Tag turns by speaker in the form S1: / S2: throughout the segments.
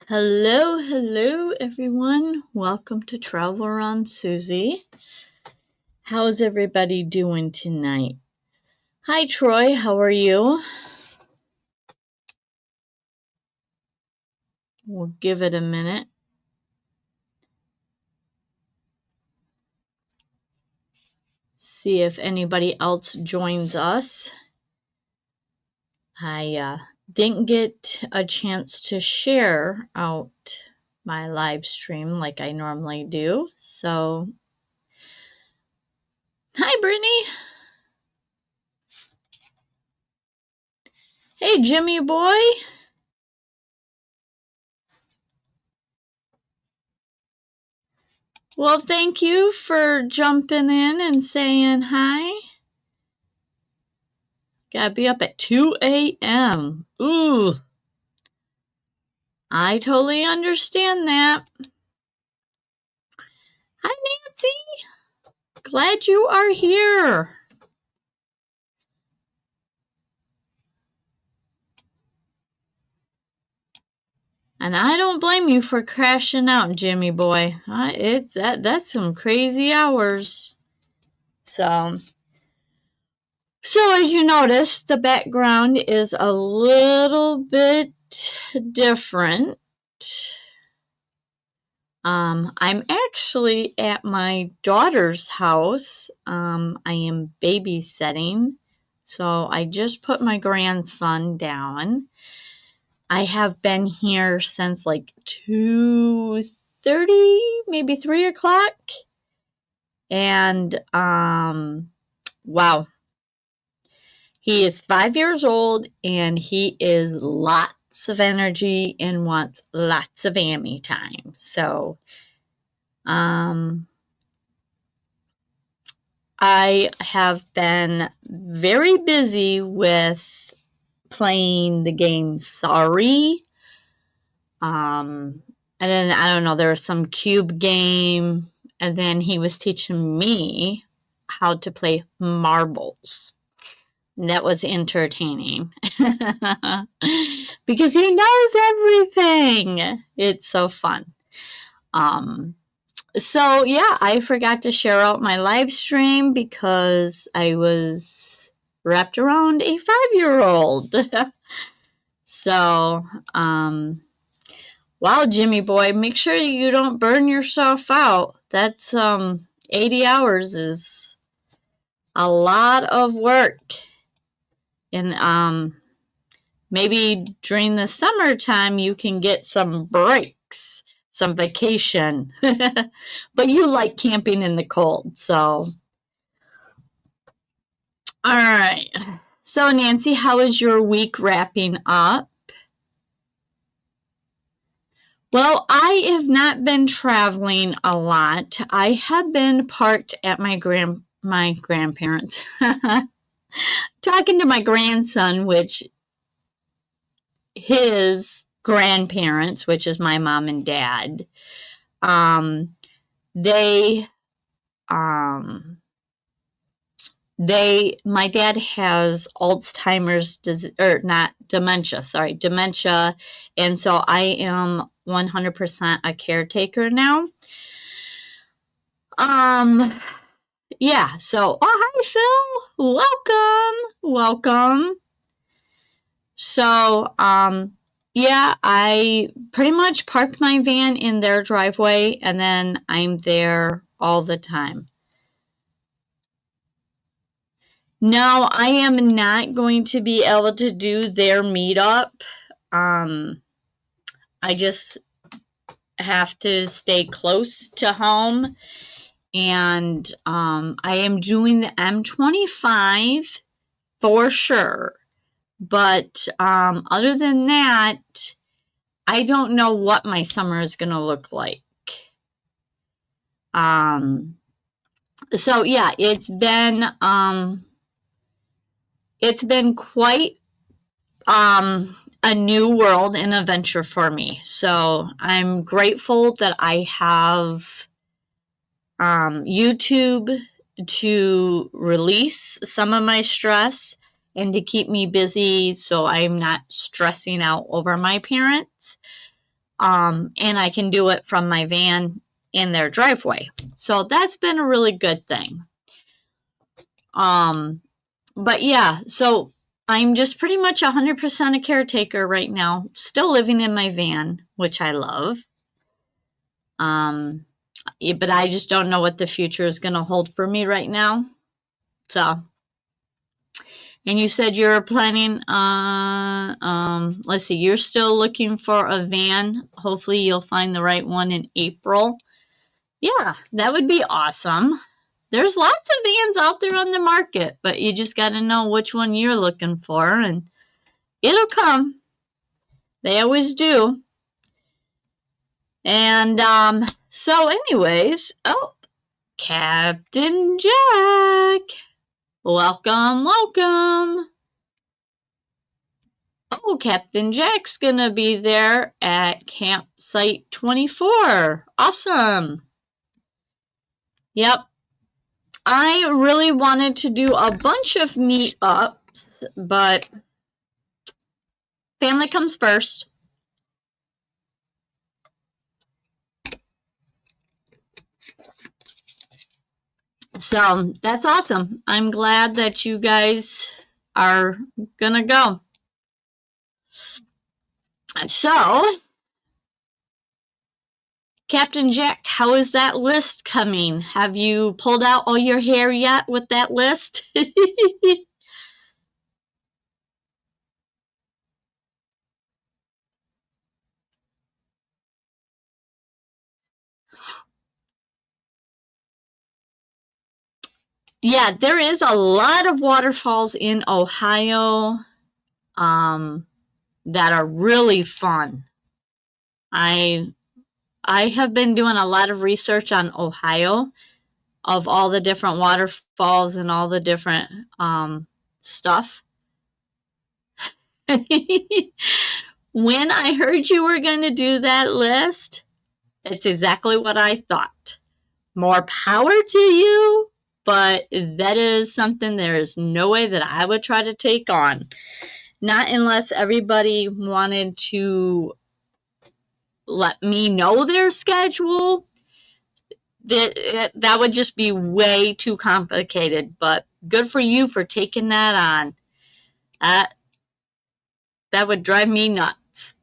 S1: Hello, hello everyone. Welcome to Travel Around Susie. How's everybody doing tonight? Hi Troy, how are you? We'll give it a minute. See if anybody else joins us. I didn't get a chance to share out my live stream like I normally do. So, hi Brittany. Hey Jimmy boy. Well, thank you for jumping in and saying hi. Gotta be up at 2 a.m. Ooh. I totally understand that. Hi, Nancy. Glad you are here. And I don't blame you for crashing out, Jimmy boy. That's some crazy hours. So as you notice, the background is a little bit different. I'm actually at my daughter's house. I am babysitting. So I just put my grandson down. I have been here since like 2:30, maybe 3 o'clock. And wow. He is 5 years old and he is lots of energy and wants lots of Amy time. So I have been very busy with playing the game Sorry. And then, I don't know, there was some cube game. And then he was teaching me how to play marbles. And that was entertaining. Because he knows everything. It's so fun. So, yeah, I forgot to share out my live stream because I was wrapped around a 5-year-old. So, wow, Jimmy boy, make sure you don't burn yourself out. That's 80 hours is a lot of work. And maybe during the summertime you can get some breaks, some vacation. But you like camping in the cold, so. All right. So, Nancy, how is your week wrapping up? Well, I have not been traveling a lot. I have been parked at my grandparents. Talking to my grandson, which his grandparents, which is my mom and dad, my dad has Alzheimer's disease, or not dementia, dementia. And so I am 100% a caretaker now. Yeah, so, hi Phil, welcome. So, yeah, I pretty much parked my van in their driveway and then I'm there all the time. No, I am not going to be able to do their meetup. I just have to stay close to home. And I am doing the M25 for sure. But other than that, I don't know what my summer is going to look like. So yeah, it's been quite a new world and adventure for me. So I'm grateful that I have YouTube to release some of my stress and to keep me busy so I'm not stressing out over my parents. and I can do it from my van in their driveway. So that's been a really good thing. But yeah, so I'm just pretty much 100% a caretaker right now, still living in my van, which I love. But I just don't know what the future is going to hold for me right now. So, and you said you're planning on, let's see, you're still looking for a van. Hopefully you'll find the right one in April. Yeah, that would be awesome. There's lots of vans out there on the market, but you just got to know which one you're looking for, and it'll come. They always do. And so anyways, oh, Captain Jack. Welcome, welcome. Oh, Captain Jack's gonna be there at Campsite 24. Awesome. Yep. I really wanted to do a bunch of meetups, but family comes first. So that's awesome. I'm glad that you guys are gonna go. So, Captain Jack, how is that list coming? Have you pulled out all your hair yet with that list? Yeah, there is a lot of waterfalls in Ohio that are really fun. I have been doing a lot of research on Ohio, of all the different waterfalls and all the different stuff. When I heard you were going to do that list, it's exactly what I thought. More power to you, but that is something there is no way that I would try to take on. Not unless everybody wanted to let me know their schedule. That would just be way too complicated, but good for you for taking that on. That would drive me nuts.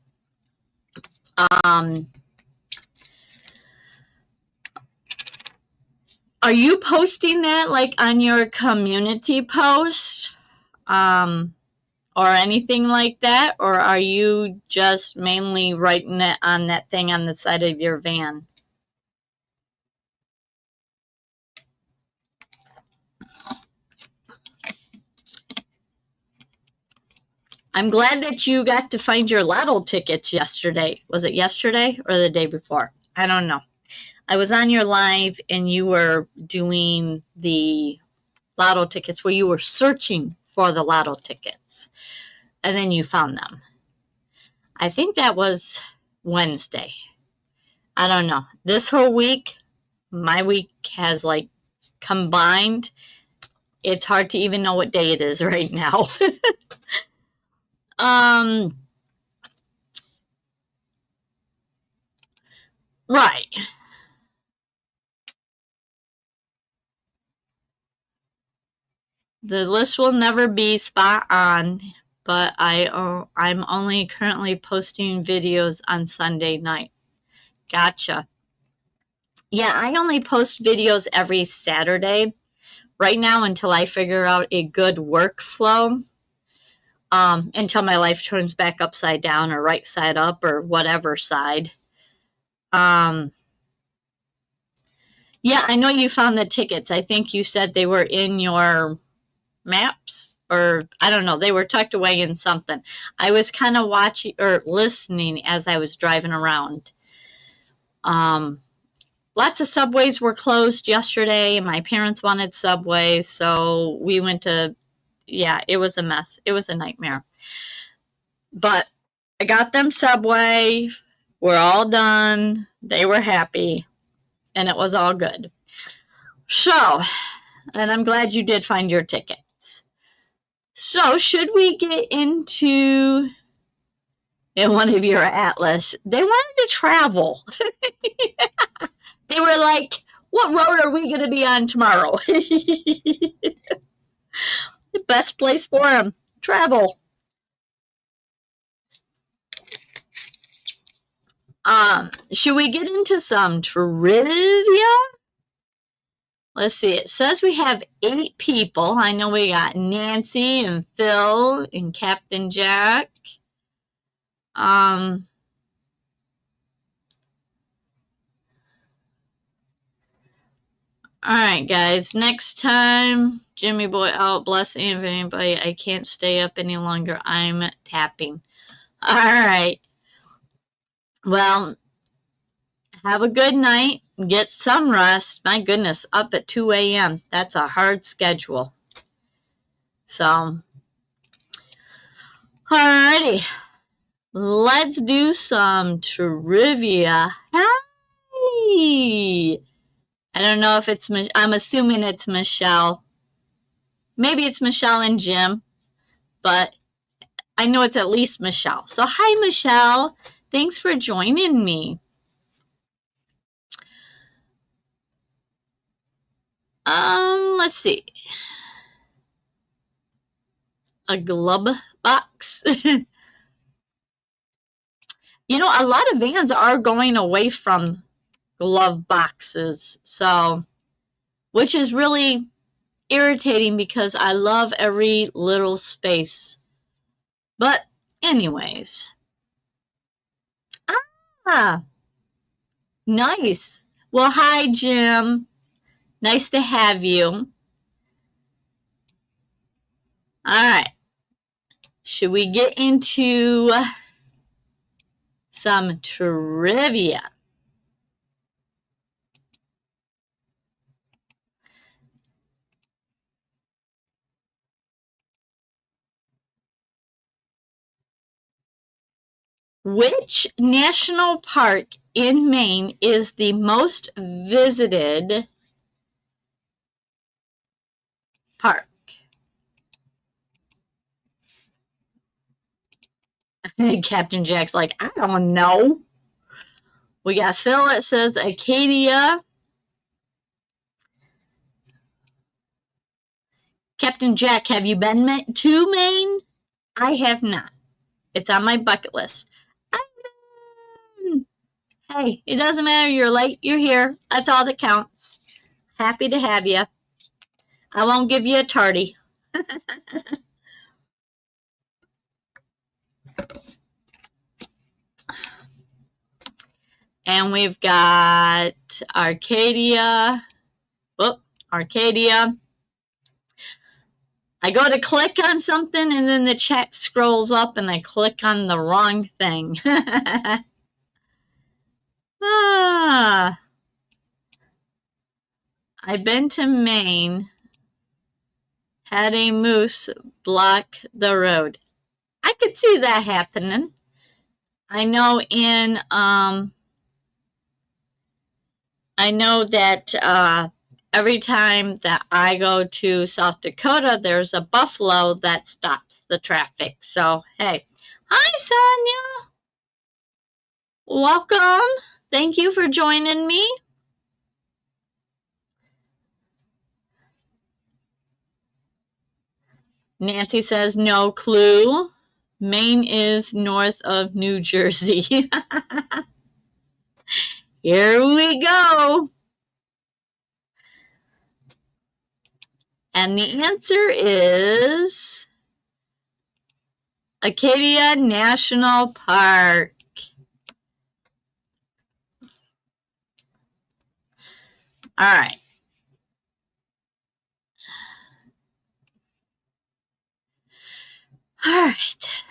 S1: Are you posting that like on your community post? Or anything like that? Or are you just mainly writing it on that thing on the side of your van? I'm glad that you got to find your lotto tickets yesterday. Was it yesterday or the day before? I don't know. I was on your live and you were doing the lotto tickets where you were searching for the lotto tickets. And then you found them. I think that was Wednesday. I don't know. This whole week, my week has like combined. It's hard to even know what day it is right now. Right. The list will never be spot on, but I'm only currently posting videos on Sunday night. Gotcha. Yeah, I only post videos every Saturday right now until I figure out a good workflow. Until my life turns back upside down or right side up or whatever side. Yeah, I know you found the tickets. I think you said they were in your maps, or I don't know, they were tucked away in something. I was kind of watching or listening as I was driving around. Lots of subways were closed yesterday. My parents wanted Subway, so we went to, yeah, it was a mess. It was a nightmare. But I got them Subway. We're all done. They were happy, and it was all good. So, and I'm glad you did find your tickets. So, should we get into in one of your atlas. They wanted to travel. They were like, what road are we going to be on tomorrow? The best place for them. Travel. Should we get into some trivia? Let's see. It says we have 8 people. I know we got Nancy and Phil and Captain Jack. All right, guys. Next time, Jimmy Boy out. Bless anybody. I can't stay up any longer. I'm tapping. All right. Well, have a good night. Get some rest. My goodness, up at 2 a.m. That's a hard schedule. So, alrighty. Let's do some trivia. Hi! I don't know if it's, I'm assuming it's Michelle. Maybe it's Michelle and Jim, but I know it's at least Michelle. So, hi, Michelle. Thanks for joining me. Let's see. A glove box. You know, a lot of vans are going away from glove boxes, so, which is really irritating because I love every little space. But anyways. Ah, nice. Well, hi, Jim. Nice to have you. All right. Should we get into some trivia? Which national park in Maine is the most visited park? Captain Jack's like, I don't know. We got Phil that says Acadia. Captain Jack, have you been to Maine? I have not. It's on my bucket list. Hey, it doesn't matter. You're late. You're here. That's all that counts. Happy to have you. I won't give you a tardy. And we've got Arcadia. Whoop, Arcadia. I go to click on something and then the chat scrolls up and I click on the wrong thing. Ah, I've been to Maine. Had a moose block the road. I could see that happening. I know I know that every time that I go to South Dakota, there's a buffalo that stops the traffic. So, hey. Hi, Sonia. Welcome. Thank you for joining me. Nancy says, no clue. Maine is north of New Jersey. Here we go. And the answer is Acadia National Park. All right. All right.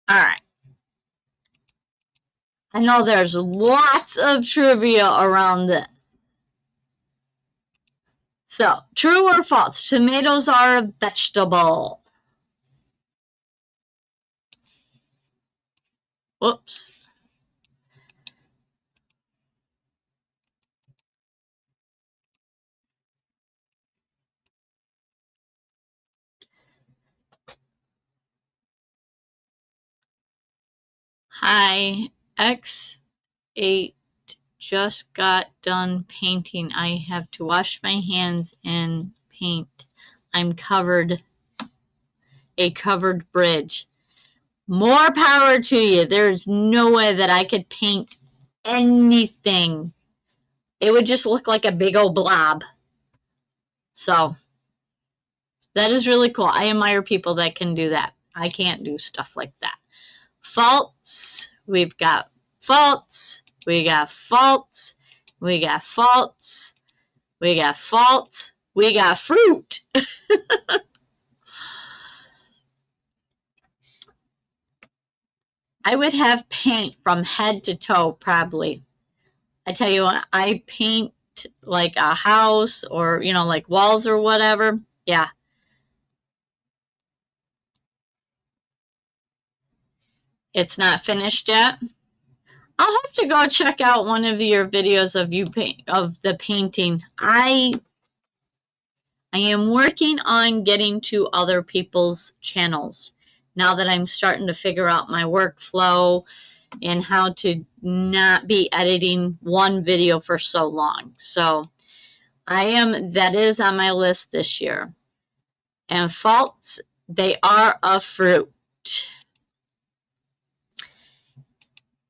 S1: All right. I know there's lots of trivia around this. So, true or false? Tomatoes are a vegetable. Whoops. Hi, X8 just got done painting. I have to wash my hands in paint. I'm covered, a covered bridge. More power to you. There's no way that I could paint anything. It would just look like a big old blob. So that is really cool. I admire people that can do that. I can't do stuff like that. Faults. We've got faults. We got faults. We got faults. We got faults. We got fruit. I would have paint from head to toe, probably. I tell you what, I paint like a house or, you know, like walls or whatever. Yeah. It's not finished yet. I'll have to go check out one of your videos of you of the painting. I am working on getting to other people's channels now that I'm starting to figure out my workflow and how to not be editing one video for so long. So that is on my list this year. And faults, they are a fruit.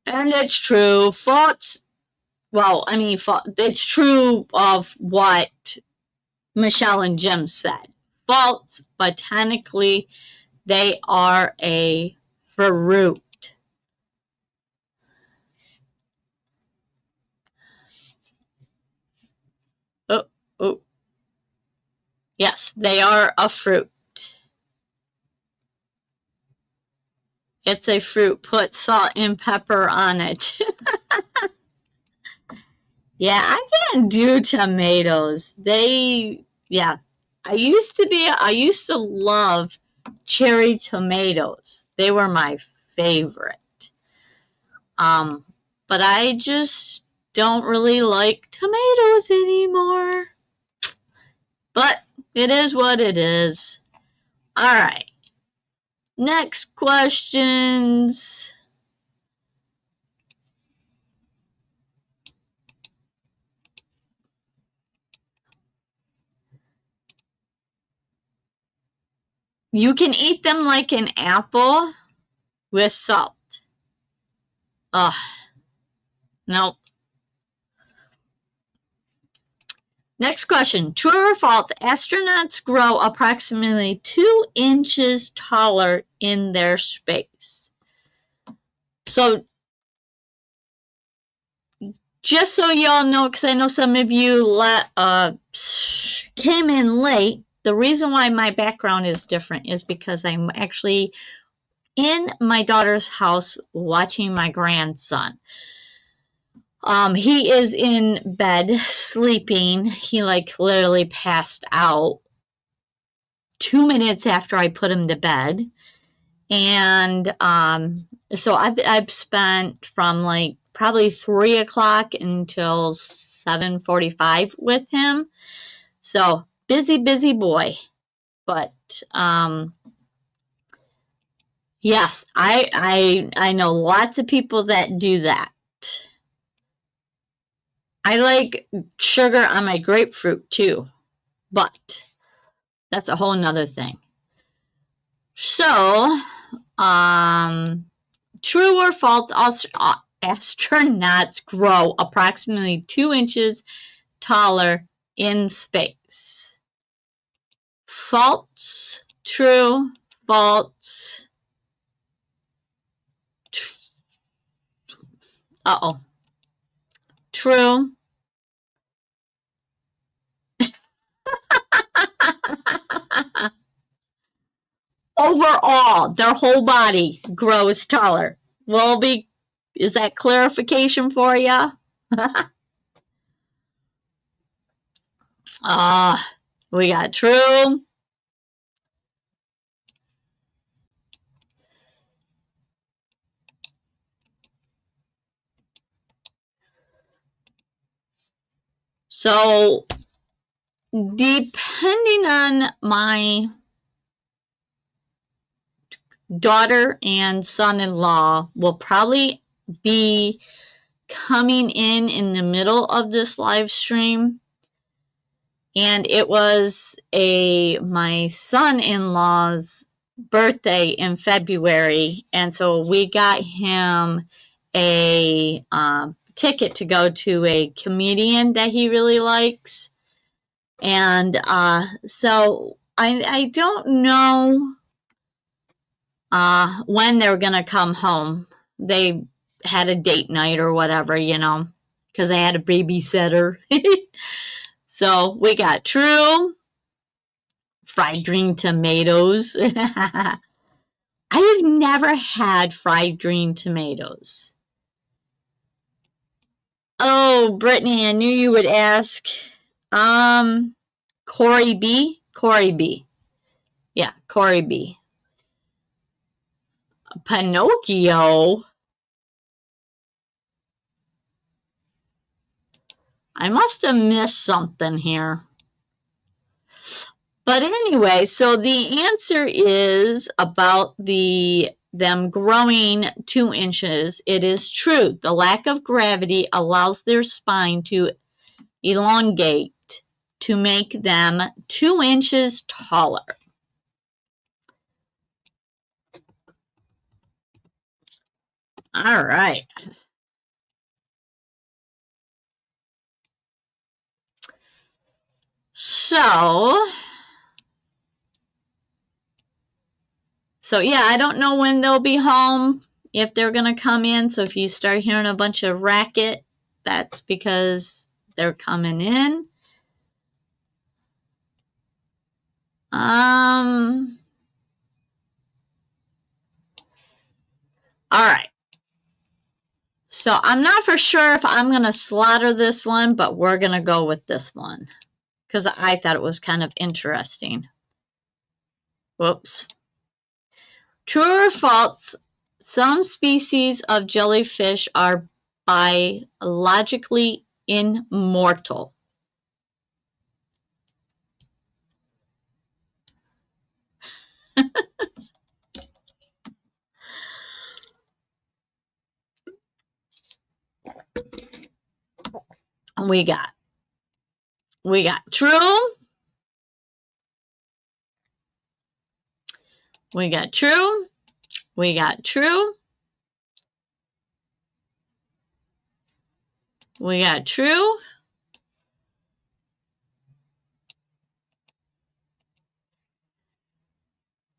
S1: And it's true. Faults, well, I mean, it's true of what Michelle and Jim said. Faults, botanically, they are a fruit. Oh, oh. Yes, they are a fruit. It's a fruit. Put salt and pepper on it. Yeah, I can't do tomatoes. Yeah. I used to love cherry tomatoes. They were my favorite. But I just don't really like tomatoes anymore. But it is what it is. All right. Next questions. You can eat them like an apple with salt. Ugh. Nope. Next question. True or false? Astronauts grow approximately 2 inches taller in their space. So, just so y'all know, because I know some of you came in late, the reason why my background is different is because I'm actually in my daughter's house watching my grandson. He is in bed sleeping. He like literally passed out 2 minutes after I put him to bed. And so I've spent from like probably 3 o'clock until 7:45 with him. So busy boy. But yes, I know lots of people that do that. I like sugar on my grapefruit too, but that's a whole nother thing. So, true or false, astronauts grow approximately 2 inches taller in space. False, true, false. Uh-oh. True. Overall, their whole body grows taller. Is that clarification for you? We got true. So, depending on daughter and son-in-law will probably be coming in the middle of this live stream. And it was my son-in-law's birthday in February, and so we got him a ticket to go to a comedian that he really likes. And so I don't know when they're going to come home. They had a date night or whatever, you know, because they had a babysitter. So we got True, fried green tomatoes. I have never had fried green tomatoes. Oh, Brittany, I knew you would ask. Corey B. Corey B. Yeah, Corey B. Pinocchio. I must have missed something here. But anyway, so the answer is about them growing 2 inches. It is true. The lack of gravity allows their spine to elongate to make them 2 inches taller. All right. So yeah, I don't know when they'll be home, if they're going to come in. So if you start hearing a bunch of racket, that's because they're coming in. All right. So I'm not for sure if I'm going to slaughter this one, but we're going to go with this one because I thought it was kind of interesting. Whoops. True or false, some species of jellyfish are biologically immortal. We got true. We got true. We got true. We got true.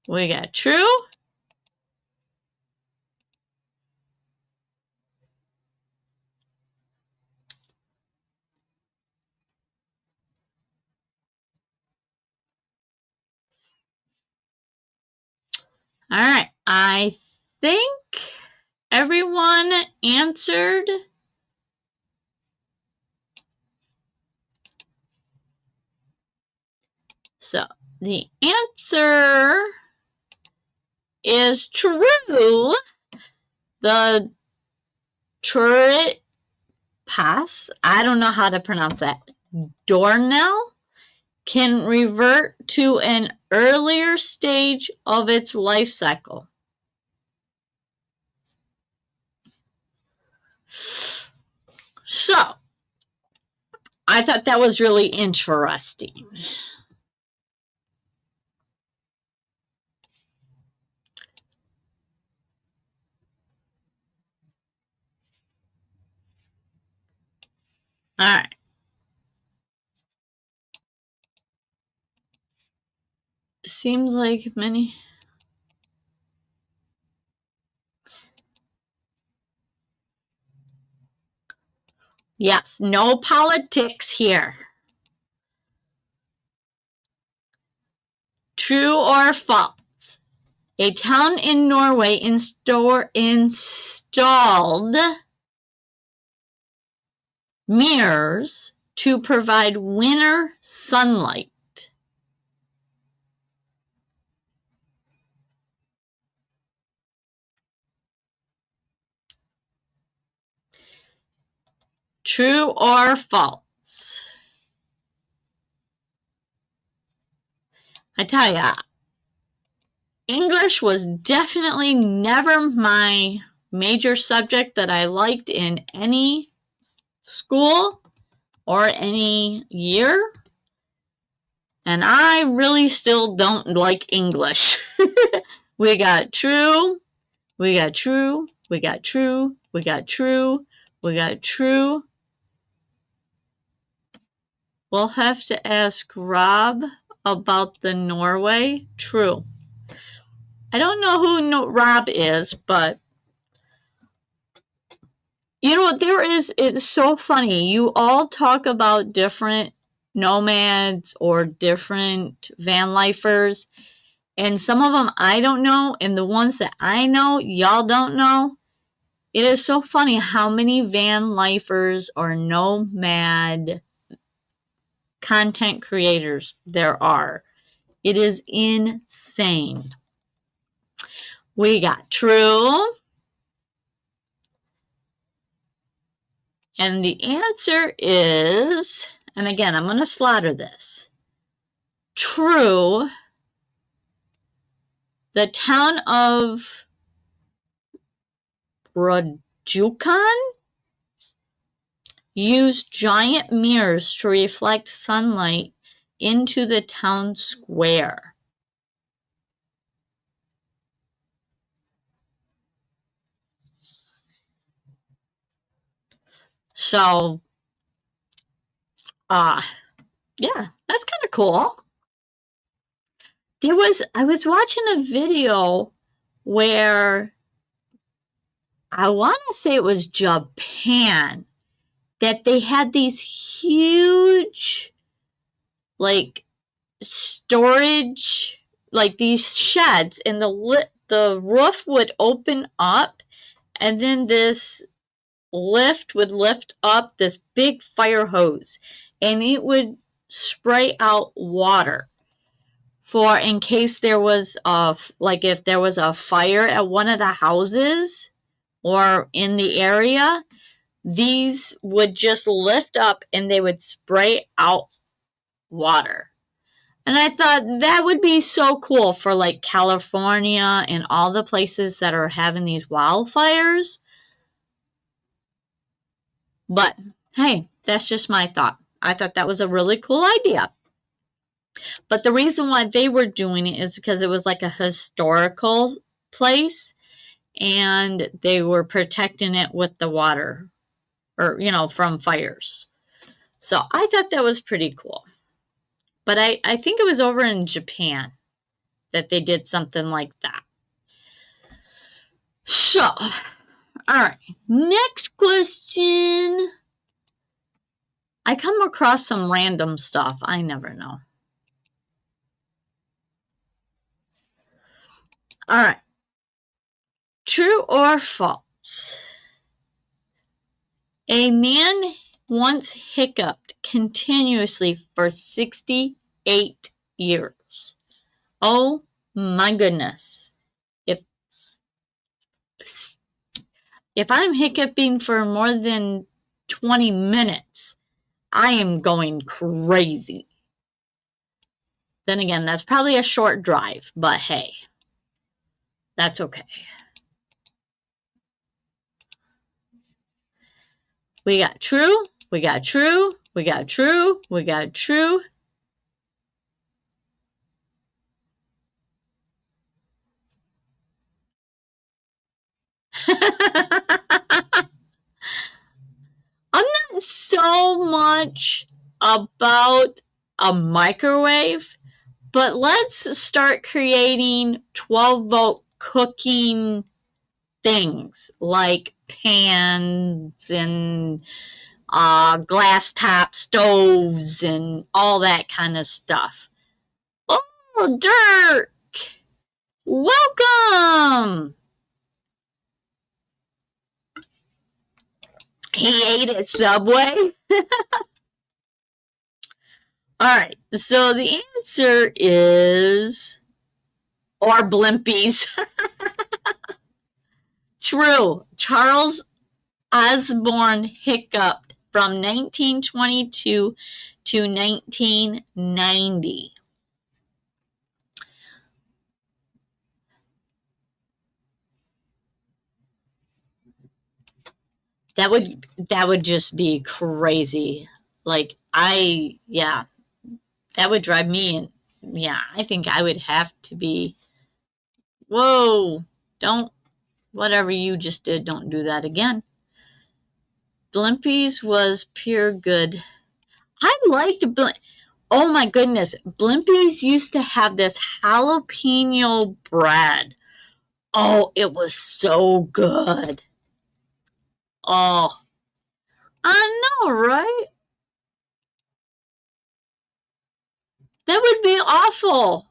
S1: We got true. All right. I think everyone answered. So the answer is true. The turret pass, I don't know how to pronounce that, Dornell, can revert to an earlier stage of its life cycle. So, I thought that was really interesting. All right. Seems like many. Yes, no politics here. True or false? A town in Norway installed mirrors to provide winter sunlight. True or false? I tell ya, English was definitely never my major subject that I liked in any school or any year. And I really still don't like English. We got true, we got true, we got true, we got true, we got true. We'll have to ask Rob about the Norway. True. I don't know who Rob is, but you know, it's so funny. You all talk about different nomads or different van lifers, and some of them I don't know, and the ones that I know, y'all don't know. It is so funny how many van lifers or nomad content creators there are. It is insane. We got true. And the answer is, and again, I'm going to slaughter this. True. The town of Rajukan used giant mirrors to reflect sunlight into the town square. So, yeah, that's kind of cool. I was watching a video where I want to say it was Japan, that they had these huge, like, storage, like these sheds, and the roof would open up, and then this lift would lift up this big fire hose, and it would spray out water for in case there was if there was a fire at one of the houses or in the area, these would just lift up and they would spray out water. And I thought that would be so cool for like California and all the places that are having these wildfires. But hey, that's just my thought. I thought that was a really cool idea. But the reason why they were doing it is because it was like a historical place and they were protecting it with the water or, from fires. So I thought that was pretty cool. But I think it was over in Japan that they did something like that. So, all right. Next question. I come across some random stuff. I never know. All right. True or false? A man once hiccuped continuously for 68 years. Oh my goodness. If I'm hiccuping for more than 20 minutes, I am going crazy. Then again, that's probably a short drive, but hey, that's okay. We got true, we got true, we got true, we got true. I'm not so much about a microwave, but let's start creating 12-volt cooking things like pans and glass top stoves and all that kind of stuff. Oh, Dirk! Welcome! He ate at Subway. All right, so the answer is, or Blimpies. True. Charles Osborne hiccuped from 1922 to 1990. That would just be crazy. Like yeah, that would drive me in. Yeah, I think I would have to be, whoa, don't, whatever you just did, don't do that again. Blimpies was pure good. I liked oh my goodness, Blimpies used to have this jalapeno bread. Oh, it was so good. Oh, I know, right? That would be awful.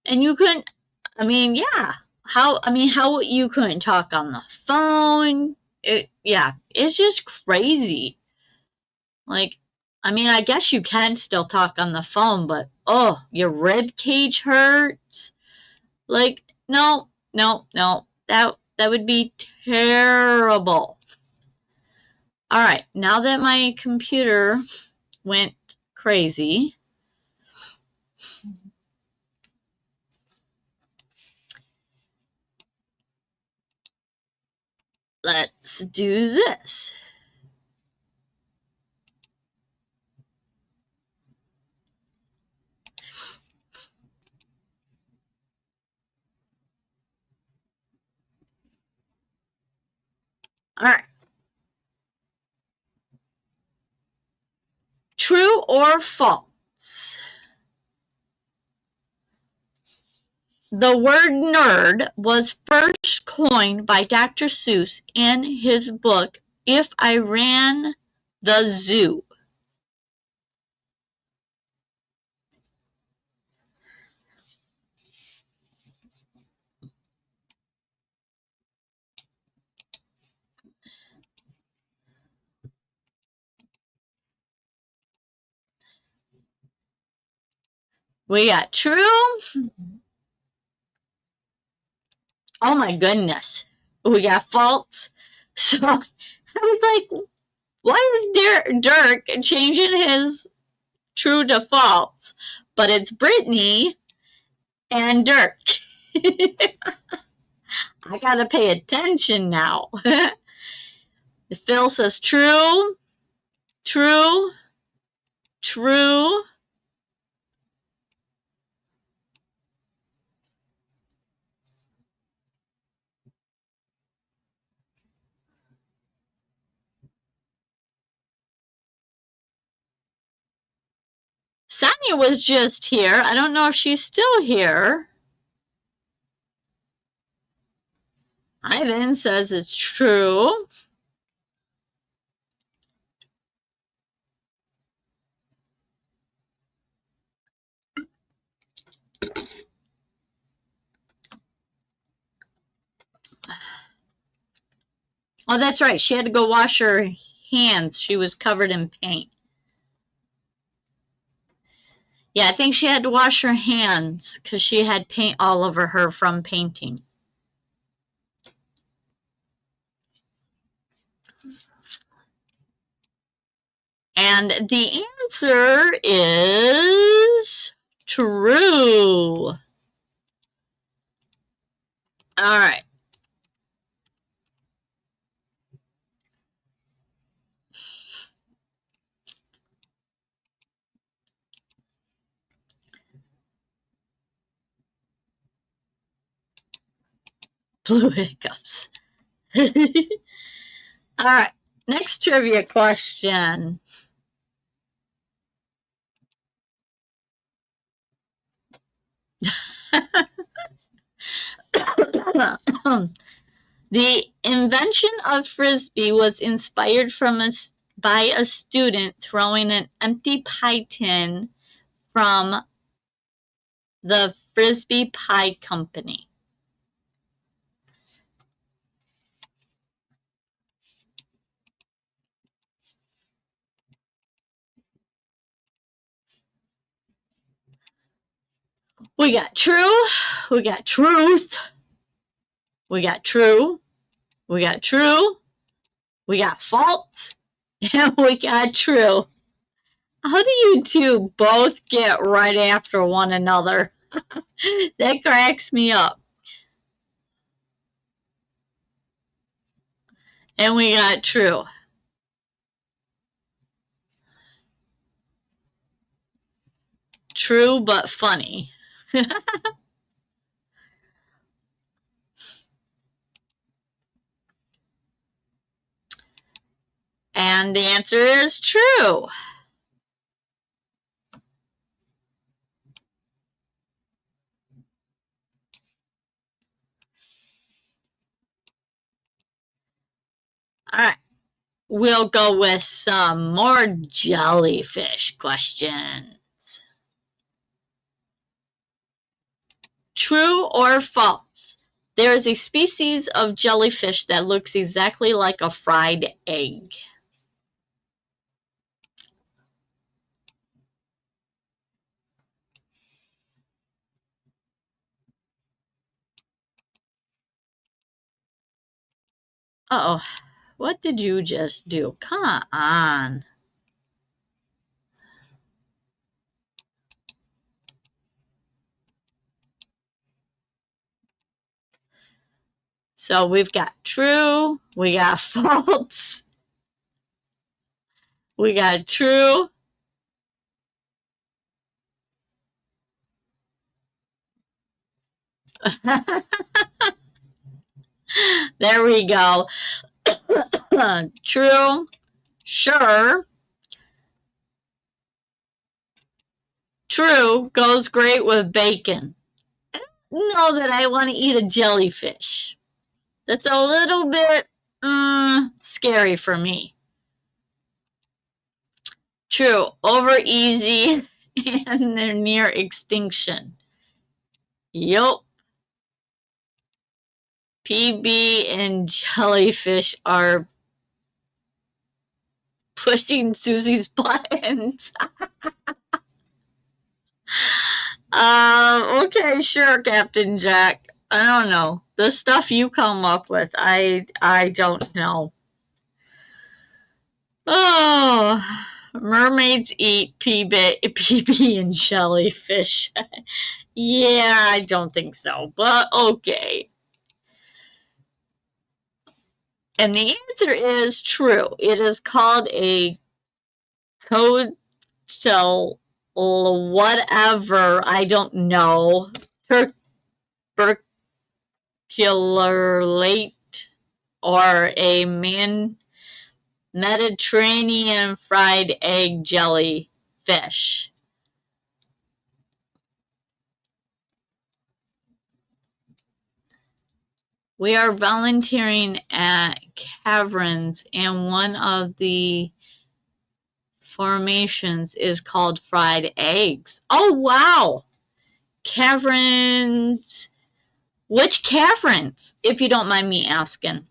S1: And you couldn't, I mean, yeah. How you couldn't talk on the phone? Yeah, it's just crazy. Like, I guess you can still talk on the phone, but oh, your rib cage hurts. Like, no, no, no. That would be terrible. All right, now that my computer went crazy, let's do this. All right. True or false? The word nerd was first coined by Dr. Seuss in his book, If I Ran the Zoo. We got true. Oh my goodness. We got false. So I was like, why is Dirk changing his true to false? But it's Brittany and Dirk. I gotta pay attention now. Phil says true, true, true. Sonia was just here. I don't know if she's still here. Ivan says it's true. Oh, that's right. She had to go wash her hands. She was covered in paint. Yeah, I think she had to wash her hands because she had paint all over her from painting. And the answer is true. All right. Blue hiccups. All right. Next trivia question. The invention of Frisbee was inspired by a student throwing an empty pie tin from the Frisbee Pie Company. We got true, we got truth, we got true, we got true, we got false, and we got true. How do you two both get right after one another? That cracks me up. And we got true. True but funny. And the answer is true. All right. We'll go with some more jellyfish questions. True or false? There is a species of jellyfish that looks exactly like a fried egg. Uh-oh. What did you just do? Come on. So we've got true, we got false, we got true. There we go. True, sure. True goes great with bacon. Know that I want to eat a jellyfish. That's a little bit scary for me. True, over easy and they're near extinction. Yup. PB and jellyfish are pushing Susie's buttons. Okay, sure, Captain Jack. I don't know. The stuff you come up with, I don't know. Oh, mermaids eat PB and jellyfish. Yeah, I don't think so, but okay. And the answer is true. It is called a code cell whatever, I don't know. Tuberculate or a Mediterranean fried egg jellyfish. We are volunteering at caverns, and one of the formations is called fried eggs. Oh, wow! Caverns. Which caverns, if you don't mind me asking?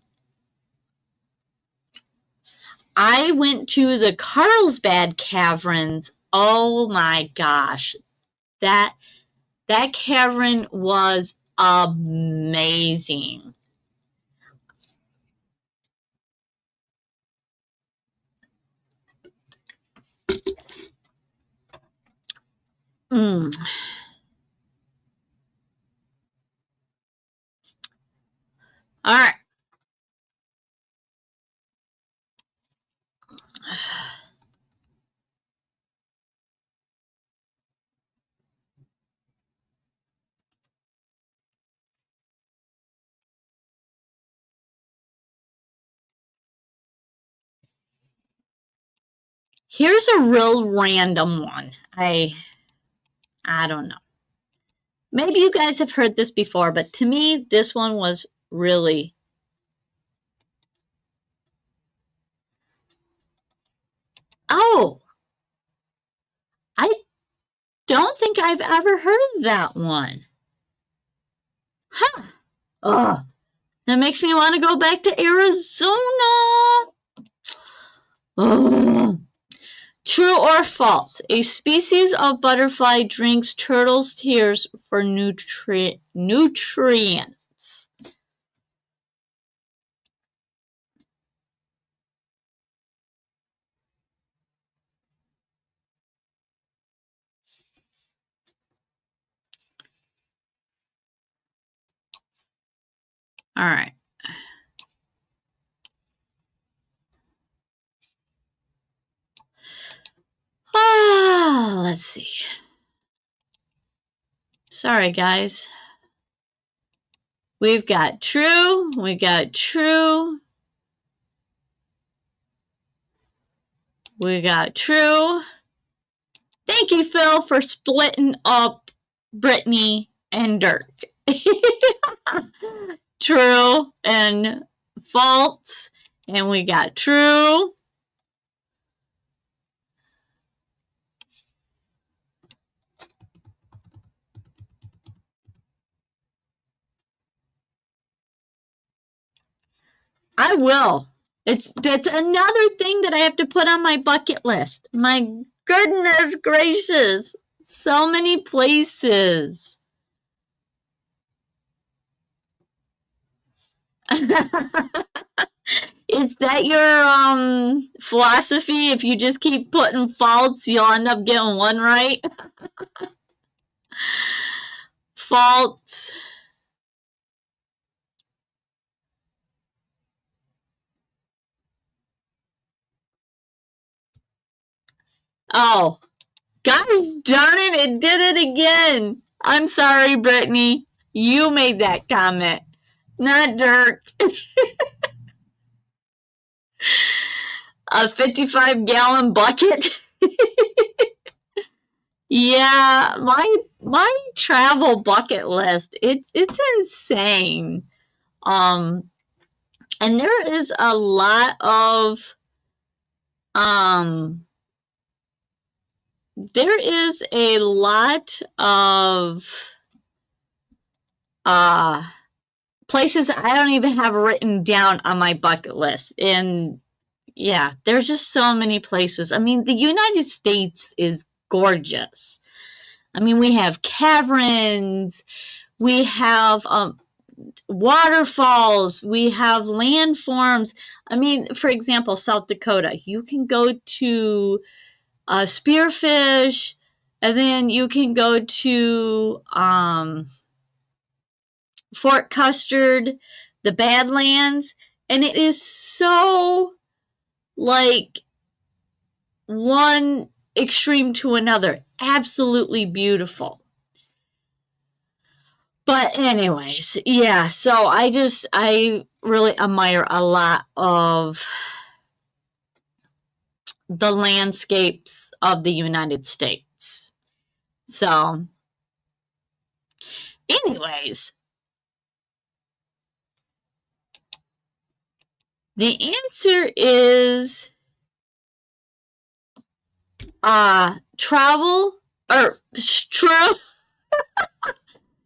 S1: I went to the Carlsbad caverns. Oh my gosh. That cavern was amazing. Mm. All right. Here's a real random one. I don't know. Maybe you guys have heard this before, but to me, this one was really. Oh, I don't think I've ever heard of that one. Huh. Oh, that makes me want to go back to Arizona. Oh. True or false? A species of butterfly drinks turtles' tears for nutrients. All right. Let's see. Sorry, guys. We've got true. We got true. We got true. Thank you, Phil, for splitting up Brittany and Dirk. True and false. And we got true. I will. That's another thing that I have to put on my bucket list. My goodness gracious. So many places. Is that your philosophy? If you just keep putting faults, you'll end up getting one right? Faults. Oh, gosh darn it did it again. I'm sorry, Brittany. You made that comment, not Dirk. A 55-gallon bucket. Yeah, my travel bucket list, it's insane. And there is a lot of there is a lot of places I don't even have written down on my bucket list. And yeah, there's just so many places. I mean, the United States is gorgeous. I mean, we have caverns, we have waterfalls, we have landforms. I mean, for example, South Dakota, you can go to Spearfish, and then you can go to Fort Custard, the Badlands, and it is so like one extreme to another. Absolutely beautiful. But anyways, yeah, so I really admire a lot of the landscapes of the United States. So anyways, the answer is travel or true.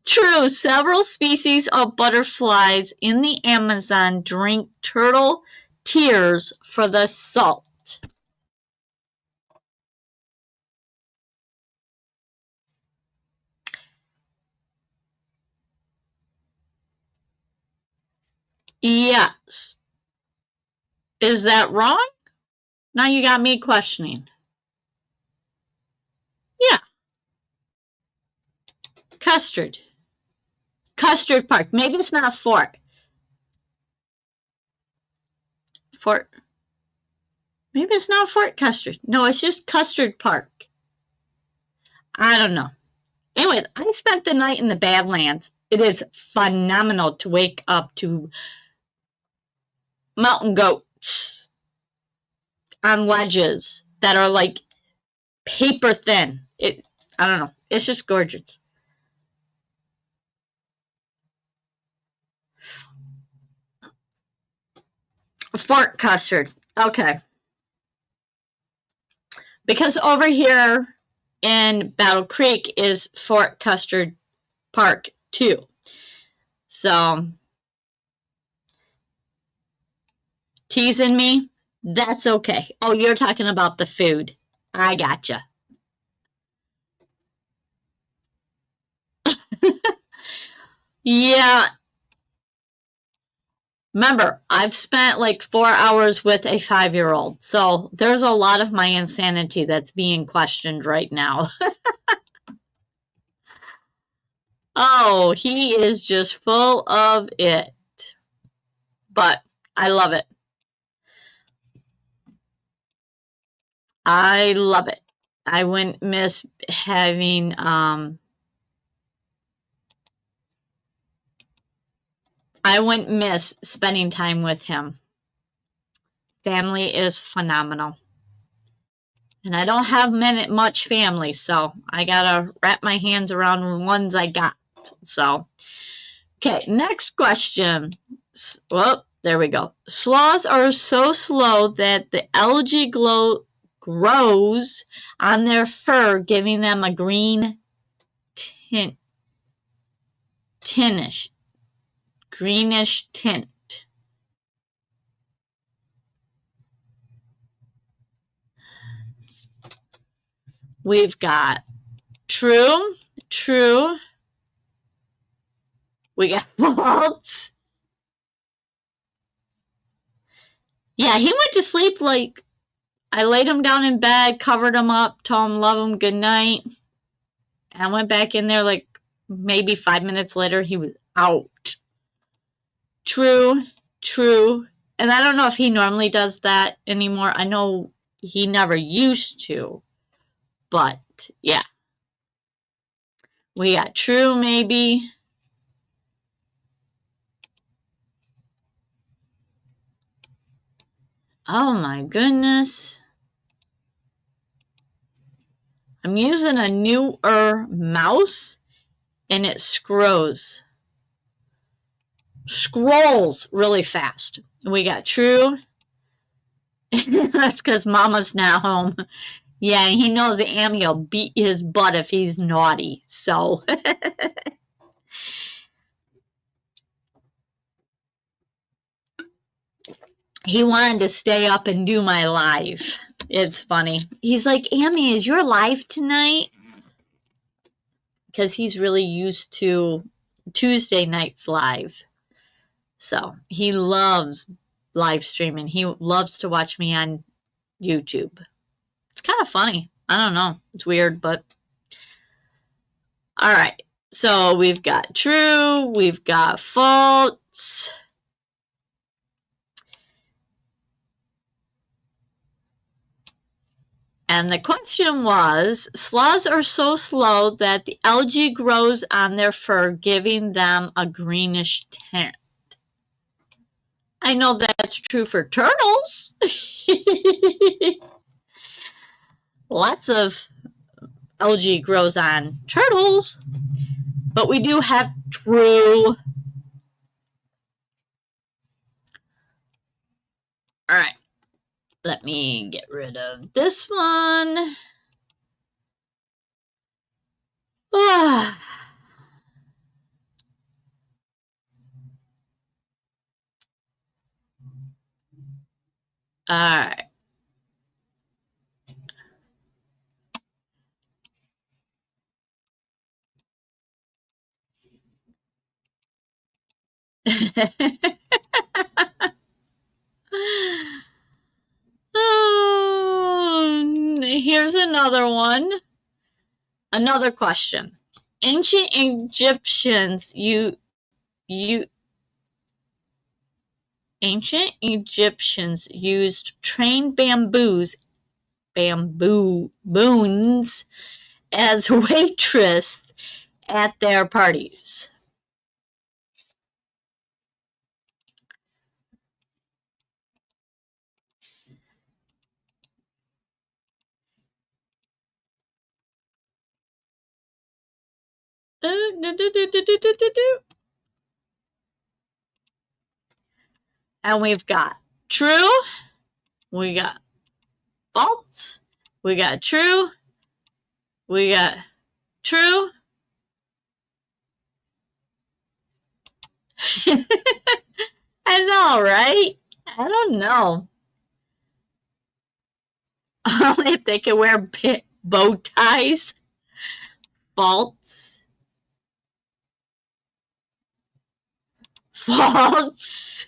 S1: True, several species of butterflies in the Amazon drink turtle tears for the salt. Yes. Is that wrong? Now you got me questioning. Yeah. Custard. Custard Park. Maybe it's not Fort. Fort. Maybe it's not Fort Custard. No, it's just Custard Park. I don't know. Anyway, I spent the night in the Badlands. It is phenomenal to wake up to mountain goats on ledges that are like paper thin. I don't know. It's just gorgeous. Fort Custard. Okay. Because over here in Battle Creek is Fort Custard Park too. So teasing me? That's okay. Oh, you're talking about the food. I gotcha. Yeah. Remember, I've spent like 4 hours with a 5-year-old. So there's a lot of my insanity that's being questioned right now. Oh, he is just full of it. But I love it. I love it. I wouldn't miss having I wouldn't miss spending time with him. Family is phenomenal. And I don't have much family, so I gotta wrap my hands around the ones I got. So, okay, next question. Well, there we go. Sloths are so slow that the algae grows on their fur, giving them a green greenish tint. We've got true. We got false. Yeah, he went to sleep like I laid him down in bed, covered him up, told him love him, good night. And I went back in there like maybe 5 minutes later, he was out. True. And I don't know if he normally does that anymore. I know he never used to, but yeah. We got true, maybe. Oh my goodness. I'm using a newer mouse and it scrolls really fast. We got true. That's because Mama's not home. Yeah, he knows that Amy will beat his butt if he's naughty. So he wanted to stay up and do my live. It's funny. He's like, Amy, is your live tonight? Because he's really used to Tuesday nights live. So he loves live streaming. He loves to watch me on YouTube. It's kind of funny. I don't know. It's weird, but all right. So we've got true, we've got false. And the question was, sloths are so slow that the algae grows on their fur, giving them a greenish tint. I know that's true for turtles. Lots of algae grows on turtles, but we do have true. All right, let me get rid of this one. All right. Here's another one. Another question. Ancient Egyptians used trained baboons as waitress at their parties. And we've got true, we got false, we got true, we got true. I know, right? I don't know. Only if they can wear bow ties. False. False.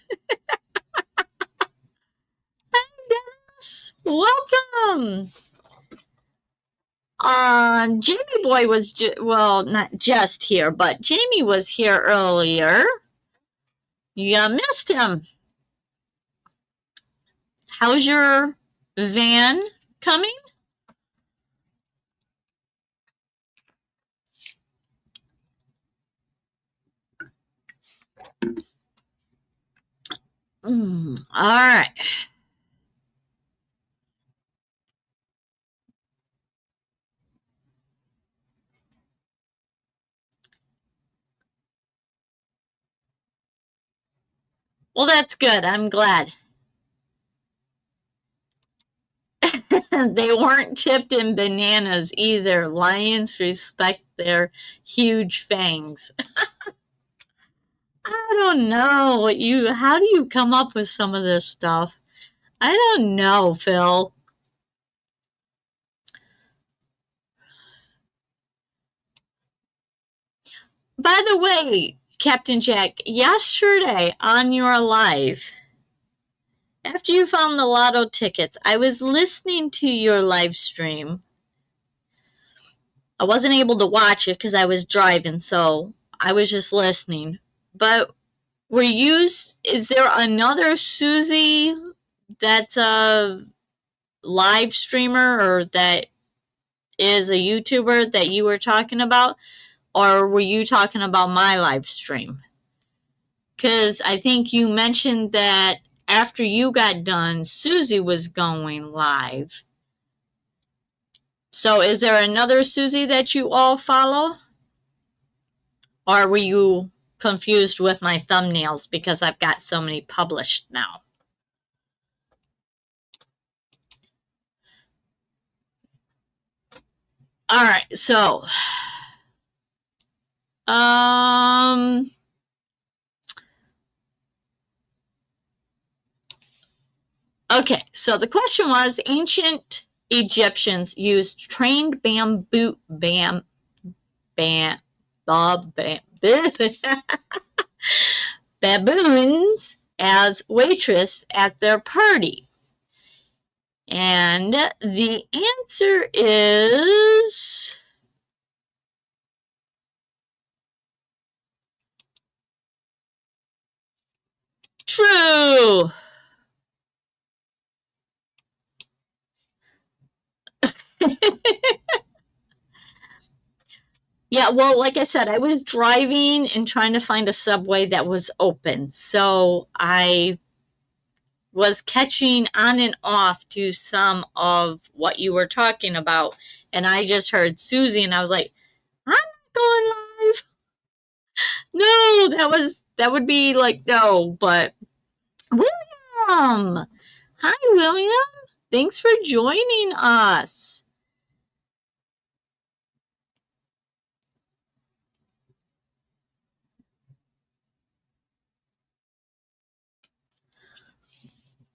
S1: Hi, Dennis. Welcome. Jamie Boy was, well, not just here, but Jamie was here earlier. You missed him. How's your van coming? All right. Well, that's good. I'm glad. They weren't tipped in bananas either. Lions respect their huge fangs. I don't know how do you come up with some of this stuff? I don't know, Phil. By the way, Captain Jack, yesterday on your live, after you found the lotto tickets, I was listening to your live stream. I wasn't able to watch it because I was driving, so I was just listening. But is there another Susie that's a live streamer or that is a YouTuber that you were talking about? Or were you talking about my live stream? Because I think you mentioned that after you got done, Susie was going live. So is there another Susie that you all follow? Or were you confused with my thumbnails because I've got so many published now? All right, so okay, so the question was, ancient Egyptians used trained baboons as waitress at their party. And the answer is true. Yeah, well, like I said, I was driving and trying to find a subway that was open. So I was catching on and off to some of what you were talking about. And I just heard Susie and I was like, I'm not going live. No, that would be like, no, but William. Hi, William. Thanks for joining us.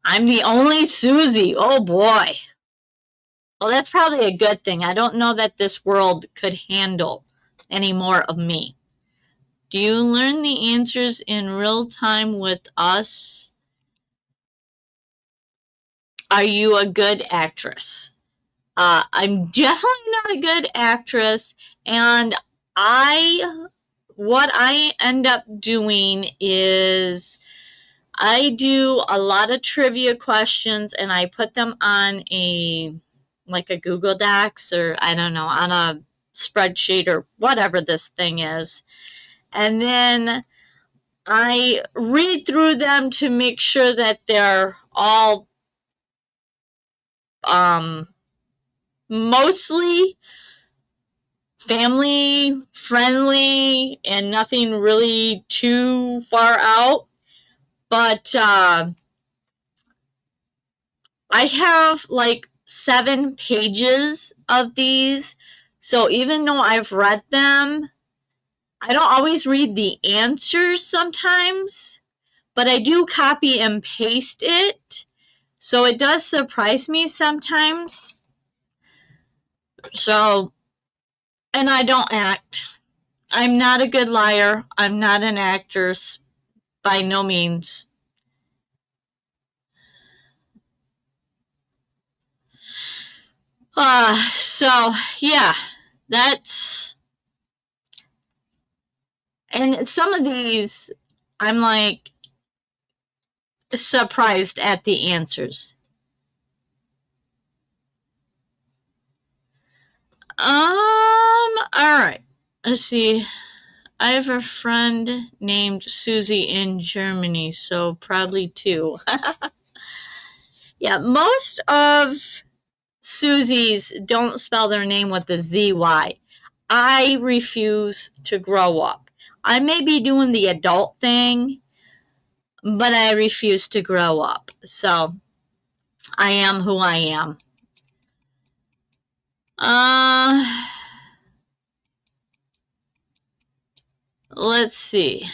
S1: I'm the only Susie. Oh boy. Well, that's probably a good thing. I don't know that this world could handle any more of me. Do you learn the answers in real time with us? Are you a good actress? I'm definitely not a good actress, and what I end up doing is I do a lot of trivia questions and I put them on like a Google Docs or I don't know, on a spreadsheet or whatever this thing is. And then I read through them to make sure that they're all mostly family friendly and nothing really too far out. But I have like 7 pages of these. So even though I've read them, I don't always read the answers sometimes, but I do copy and paste it. So it does surprise me sometimes. So, and I don't act. I'm not a good liar. I'm not an actress by no means. So yeah, that's, and some of these, I'm like surprised at the answers. All right, let's see. I have a friend named Susie in Germany, so probably 2. Yeah, most of Susie's don't spell their name with the ZY. I refuse to grow up. I may be doing the adult thing, but I refuse to grow up. So I am who I am. Let's see.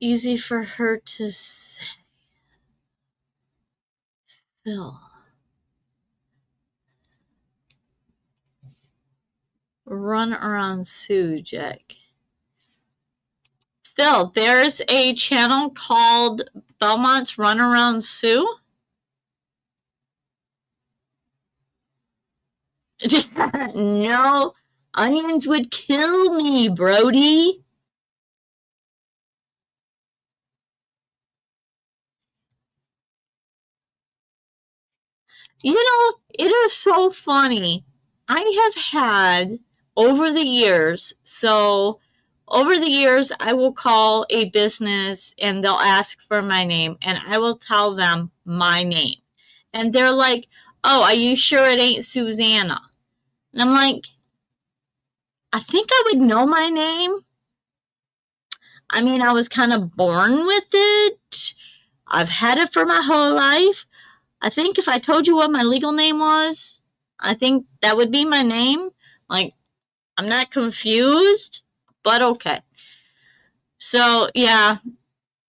S1: Easy for her to say. Phil. Run around Sue, Jack. Phil, there's a channel called Belmont's Run Around Sue. No, onions would kill me, Brody. You know, it is so funny. I have had over the years, I will call a business and they'll ask for my name and I will tell them my name. And they're like, oh, are you sure it ain't Susanna? And I'm like, I think I would know my name. I mean, I was kind of born with it. I've had it for my whole life. I think if I told you what my legal name was, I think that would be my name. Like, I'm not confused, but okay. So, yeah,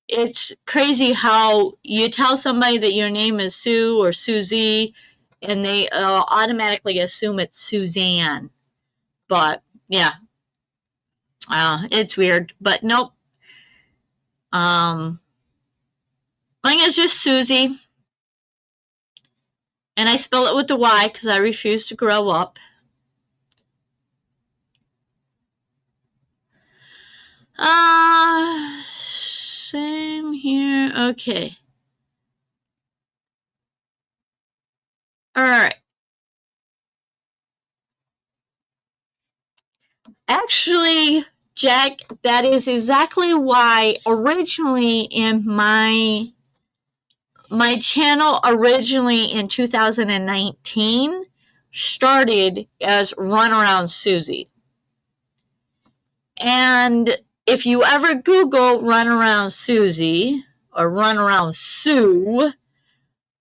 S1: it's crazy how you tell somebody that your name is Sue or Susie, and they automatically assume it's Suzanne. But, yeah, it's weird. But nope. Mine is just Susie. And I spell it with the Y because I refuse to grow up. Same here. Okay. All right. Actually, Jack, that is exactly why originally in my channel originally in 2019 started as Run Around Susie. And if you ever Google Run Around Susie or Run Around Sue,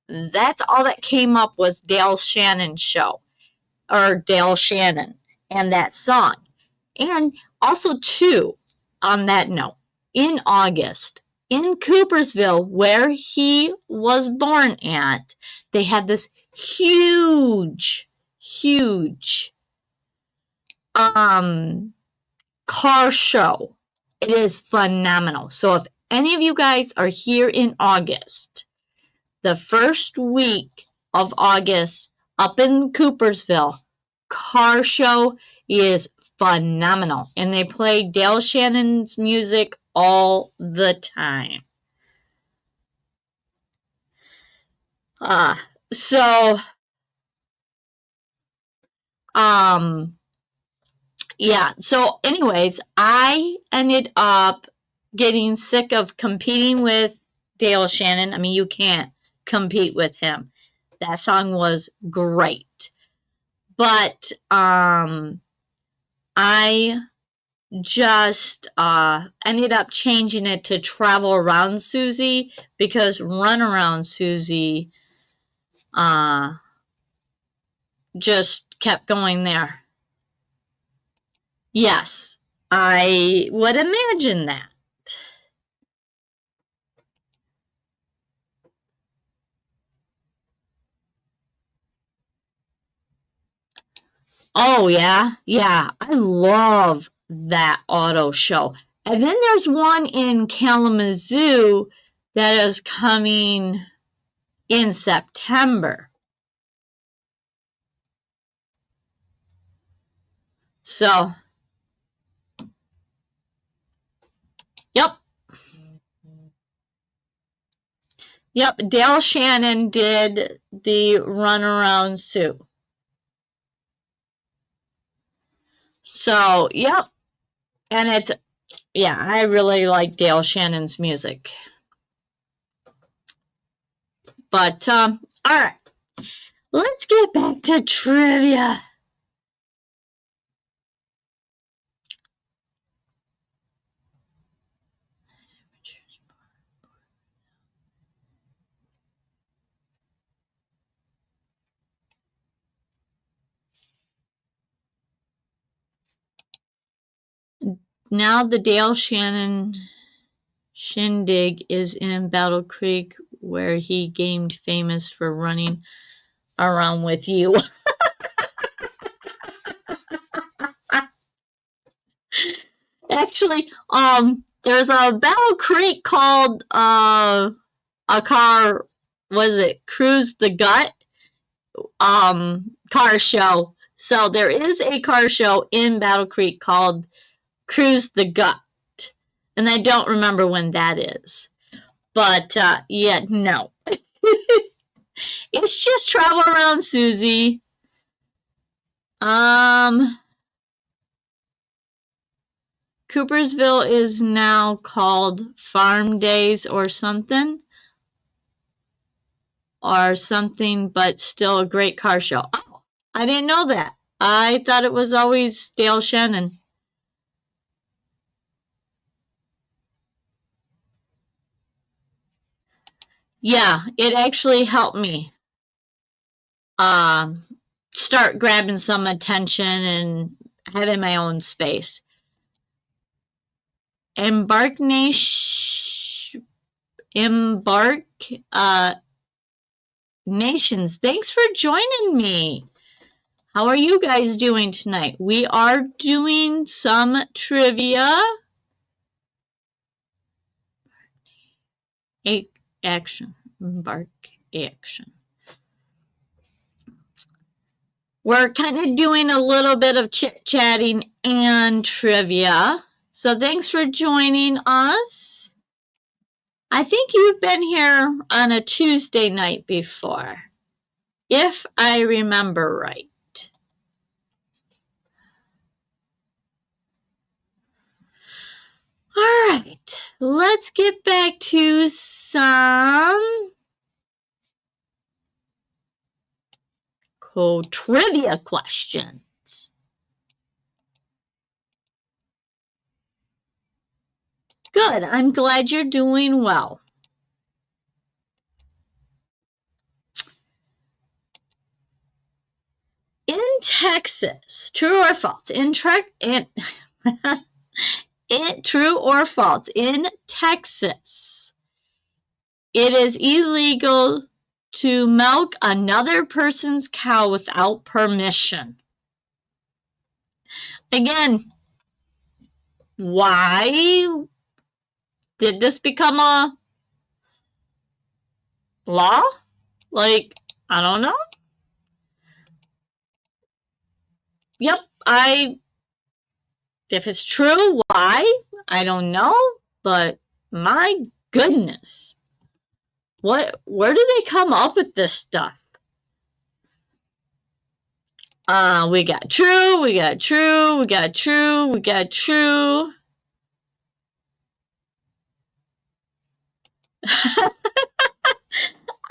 S1: that's all that came up was Dale Shannon's show, or Dale Shannon, and that song. And also, too, on that note, in August, in Coopersville, where he was born at, they had this huge car show. It is phenomenal. So if any of you guys are here in August, the first week of August up in Coopersville, car show is phenomenal. And they play Dale Shannon's music all the time. So, yeah. So, anyways, I ended up getting sick of competing with Dale Shannon. I mean, you can't compete with him. That song was great. But I just ended up changing it to Travel Around Susie because Run Around Susie just kept going there. Yes, I would imagine that. Oh, yeah. Yeah. I love that auto show. And then there's one in Kalamazoo that is coming in September. So, yep. Yep, Dale Shannon did the Runaround Sue. So, yep. And it's, yeah, I really like Dale Shannon's music. But, all right. Let's get back to trivia. Now the Dale Shannon shindig is in Battle Creek, where he gained famous for running around with you. Actually, there's a Battle Creek called a car, was it Cruise the Gut car show. So there is a car show in Battle Creek called Cruise the Gut. And I don't remember when that is. But yeah, no. It's just Travel Around Susie. Coopersville is now called Farm Days or something. Or something, but still a great car show. Oh, I didn't know that. I thought it was always Dale Shannon. Yeah, it actually helped me start grabbing some attention and having my own space. Embark Nations, thanks for joining me. How are you guys doing tonight? We are doing some trivia. Action. Embark action. We're kind of doing a little bit of chit-chatting and trivia. So thanks for joining us. I think you've been here on a Tuesday night before, if I remember right. All right, let's get back to some cool trivia questions. Good, I'm glad you're doing well. In Texas, true or false? True or false? In Texas, it is illegal to milk another person's cow without permission. Again, why did this become a law? Like, I don't know. Yep, if it's true, why? I don't know, but my goodness. Where do they come up with this stuff? We got true, we got true, we got true, we got true.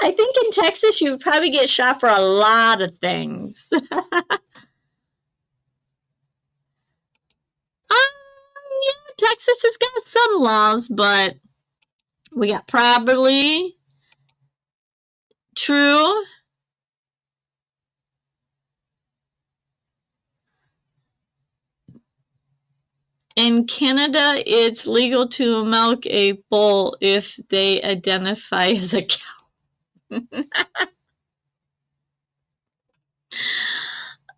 S1: I think in Texas you would probably get shot for a lot of things. Yeah, Texas has got some laws, but we got probably true. In Canada, it's legal to milk a bull if they identify as a cow.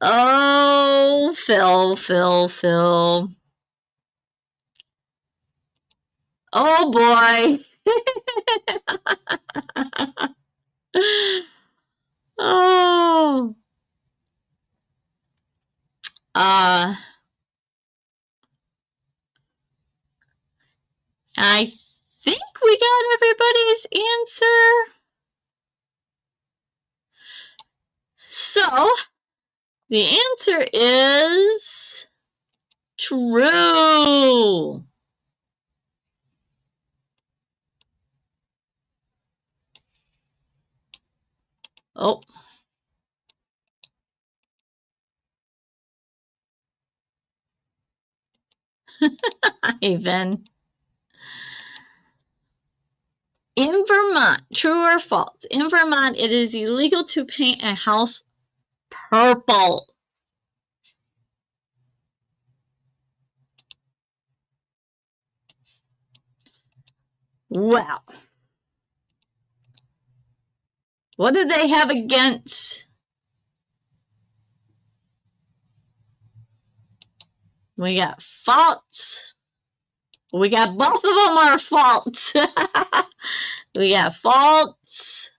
S1: Oh, Phil. Oh, boy. Oh. I think we got everybody's answer. the answer is true. Oh. Ivan. In Vermont, true or false? In Vermont, it is illegal to paint a house purple. Well, what do they have against? We got false. We got both of them are false. We got false.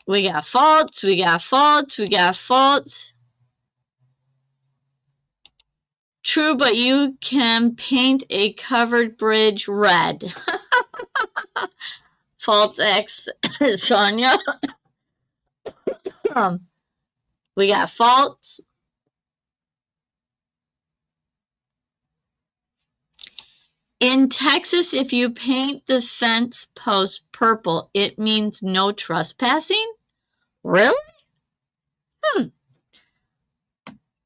S1: We got false. We got false. We got false. True, but you can paint a covered bridge red. False X, Sonia. We got false. In Texas, if you paint the fence post purple, it means no trespassing? Really?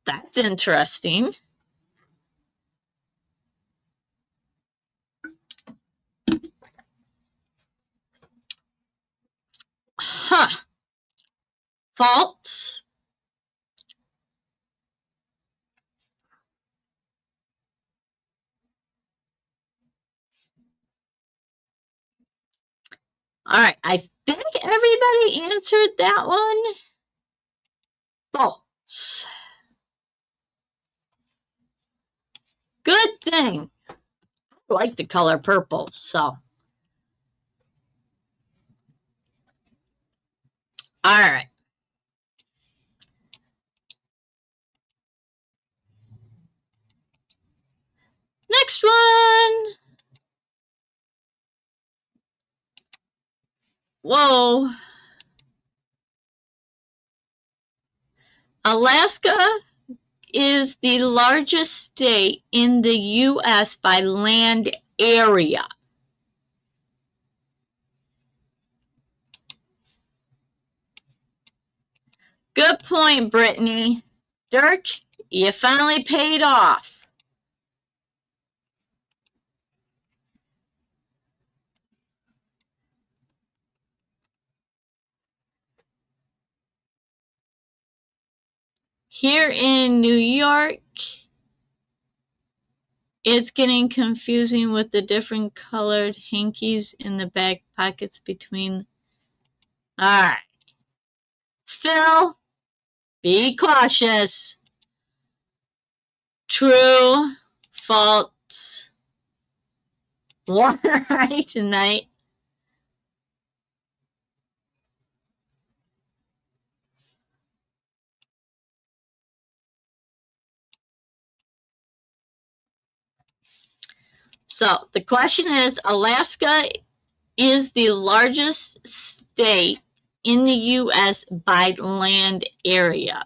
S1: That's interesting. Huh. False. All right, I think everybody answered that one. False. Good thing. I like the color purple, so. All right. Next one. Whoa. Alaska is the largest state in the U.S. by land area. Good point, Brittany. Dirk, you finally paid off. Here in New York, it's getting confusing with the different colored hankies in the back pockets between. All right. Phil, be cautious. True, false. One right tonight. So the question is, Alaska is the largest state in the U.S. by land area.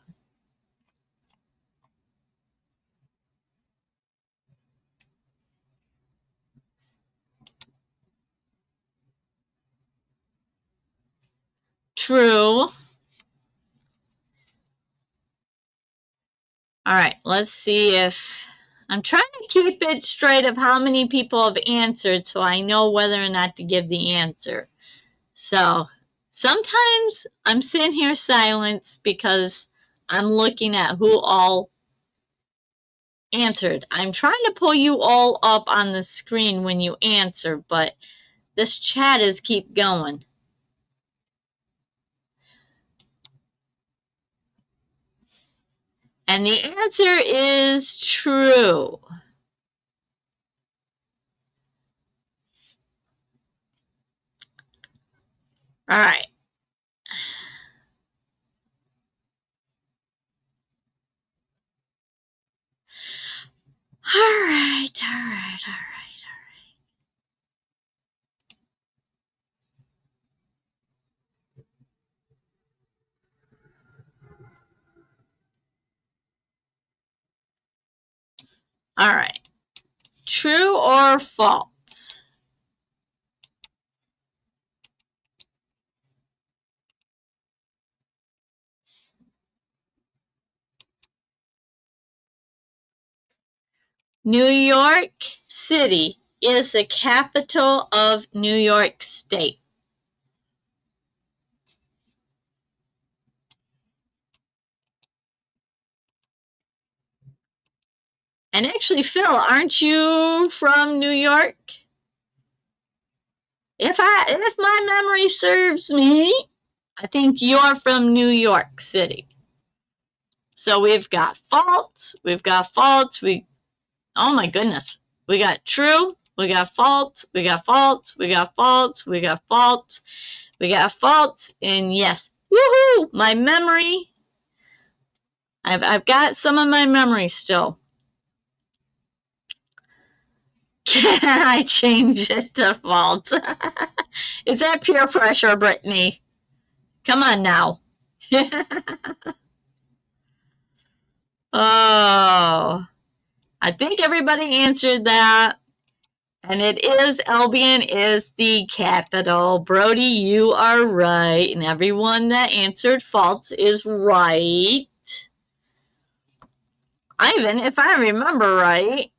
S1: True. All right, let's see if I'm trying to keep it straight of how many people have answered so I know whether or not to give the answer. So sometimes I'm sitting here silent because I'm looking at who all answered. I'm trying to pull you all up on the screen when you answer, but this chat is keep going. And the answer is true. All right. All right. All right. True or false? New York City is the capital of New York State. And actually, Phil, aren't you from New York? If my memory serves me, I think you're from New York City. So we've got false, oh my goodness. We got true, we got false, we got false, we got false, we got false, we got false, and yes. Woohoo! My memory. I've got some of my memory still. Can I change it to false? Is that peer pressure, Brittany? Come on now. Oh, I think everybody answered that. And it is, Albion is the capital. Brody, you are right. And everyone that answered false is right. Ivan, if I remember right,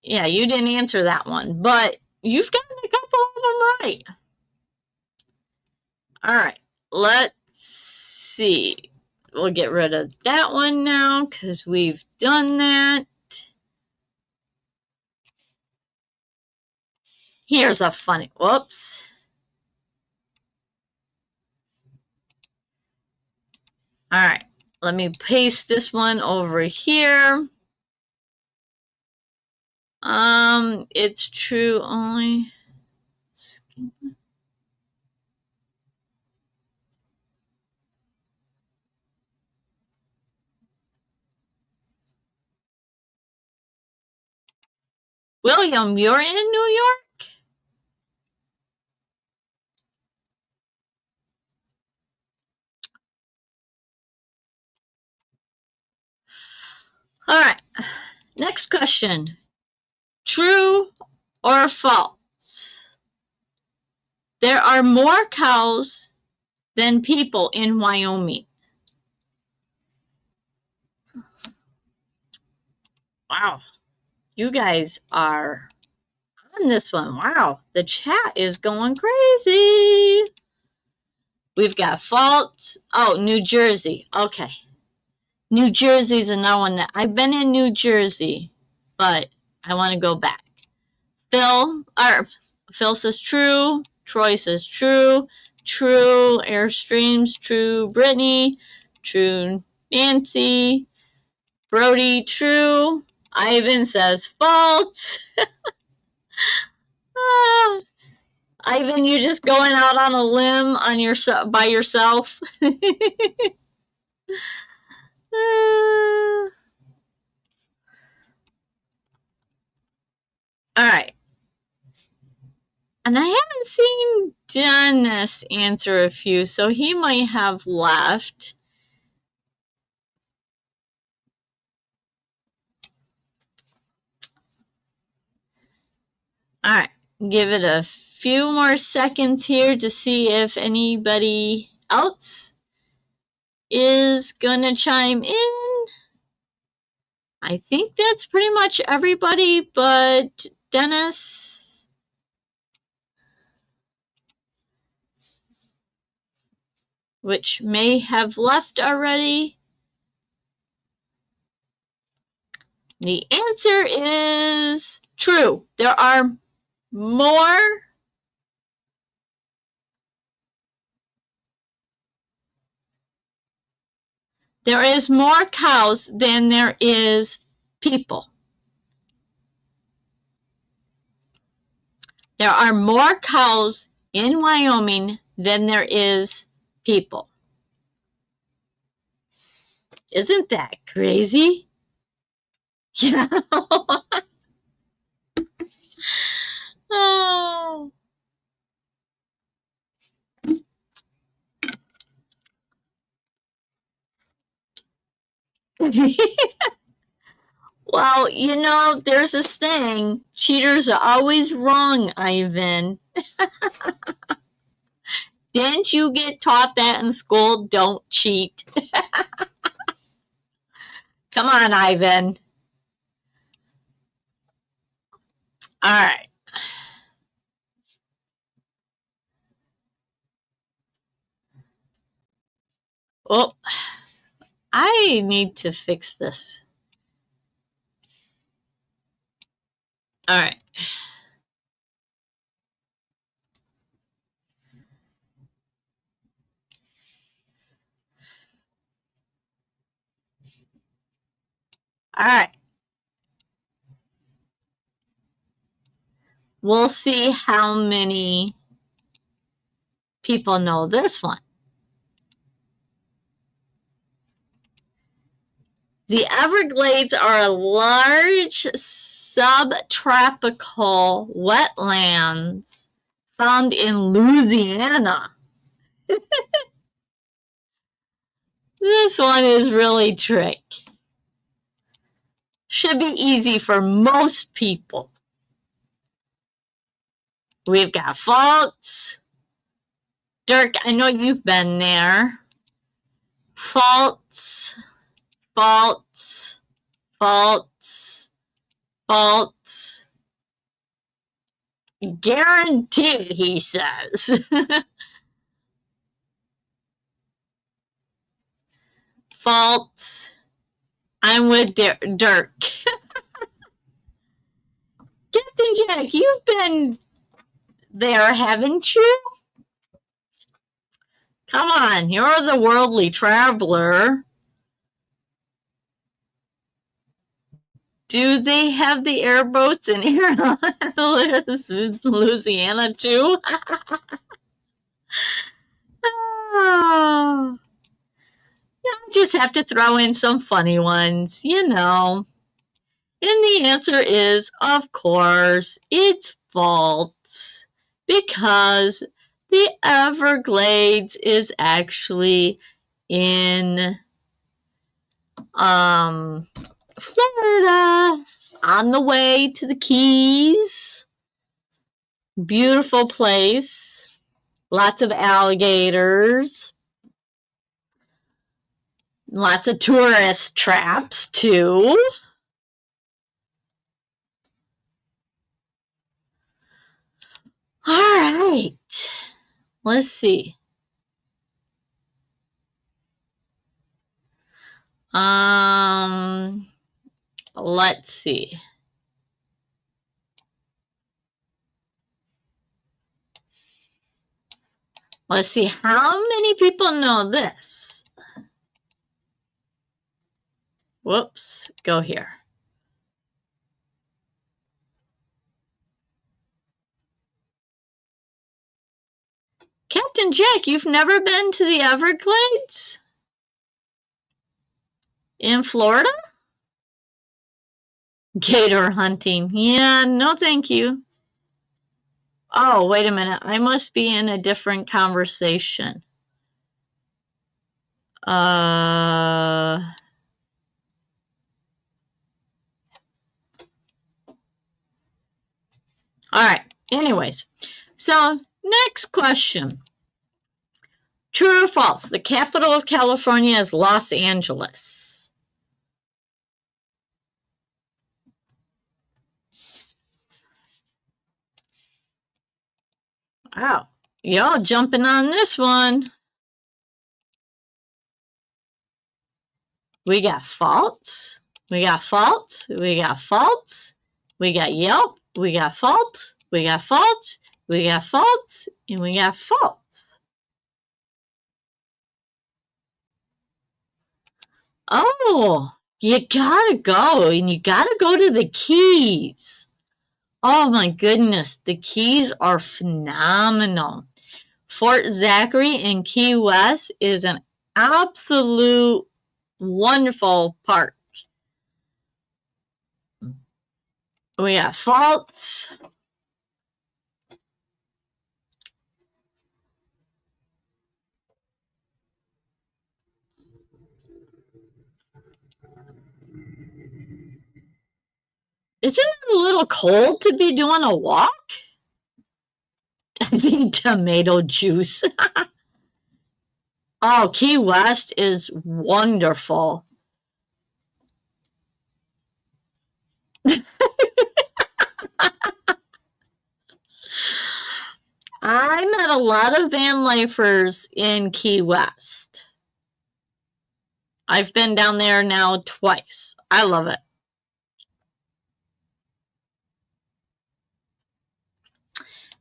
S1: yeah, you didn't answer that one, but you've gotten a couple of them right. All right, let's see. We'll get rid of that one now because we've done that. Here's a funny, whoops. All right, let me paste this one over here. It's true only. William, you're in New York? All right, next question. True or false? There are more cows than people in Wyoming. Wow, you guys are on this one. Wow, the chat is going crazy. We've got false. Oh, New Jersey. Okay. New Jersey's another one that I've been in New Jersey, but I want to go back. Phil says true. Troy says true. True. Airstreams, true. Brittany, true. Nancy, Brody, true. Ivan says false. Ivan, you just going out on a limb on your by yourself. All right. And I haven't seen Dennis answer a few, so he might have left. All right. Give it a few more seconds here to see if anybody else is going to chime in. I think that's pretty much everybody but Dennis. Which may have left already. The answer is true. There are more. There is more cows than there is people. There are more cows in Wyoming than there is people. Isn't that crazy? Yeah. Oh. Well, you know, there's this thing. Cheaters are always wrong, Ivan. Didn't you get taught that in school? Don't cheat. Come on, Ivan. All right. Oh, I need to fix this. All right. All right. We'll see how many people know this one. The Everglades are a large subtropical wetlands found in Louisiana. This one is really trick. Should be easy for most people. We've got faults. Dirk, I know you've been there. Faults, faults, faults, faults. Guaranteed, he says. Faults. I'm with Dirk. Captain Jack, you've been there, haven't you? Come on, you're the worldly traveler. Do they have the airboats in Louisiana too? Oh, yeah, just have to throw in some funny ones, you know. And the answer is, of course, it's false because the Everglades is actually in Florida, on the way to the Keys. Beautiful place. Lots of alligators. Lots of tourist traps, too. All right. Let's see. Let's see. Let's see how many people know this. Whoops, go here. Captain Jack, you've never been to the Everglades? In Florida? Gator hunting. Yeah, no thank you. Oh, wait a minute. I must be in a different conversation. All right. Anyways, so next question. True or false? The capital of California is Los Angeles. Wow. Y'all jumping on this one. We got faults. We got faults. We got faults. We got Yelp. We got faults. We got faults. We got faults. And we got faults. Oh, you gotta go. And you gotta go to the Keys. Oh my goodness. The Keys are phenomenal. Fort Zachary in Key West is an absolute wonderful park. We got faults. Isn't it a little cold to be doing a walk? I think tomato juice. Oh, Key West is wonderful. I met a lot of van lifers in Key West. I've been down there now twice. I love it.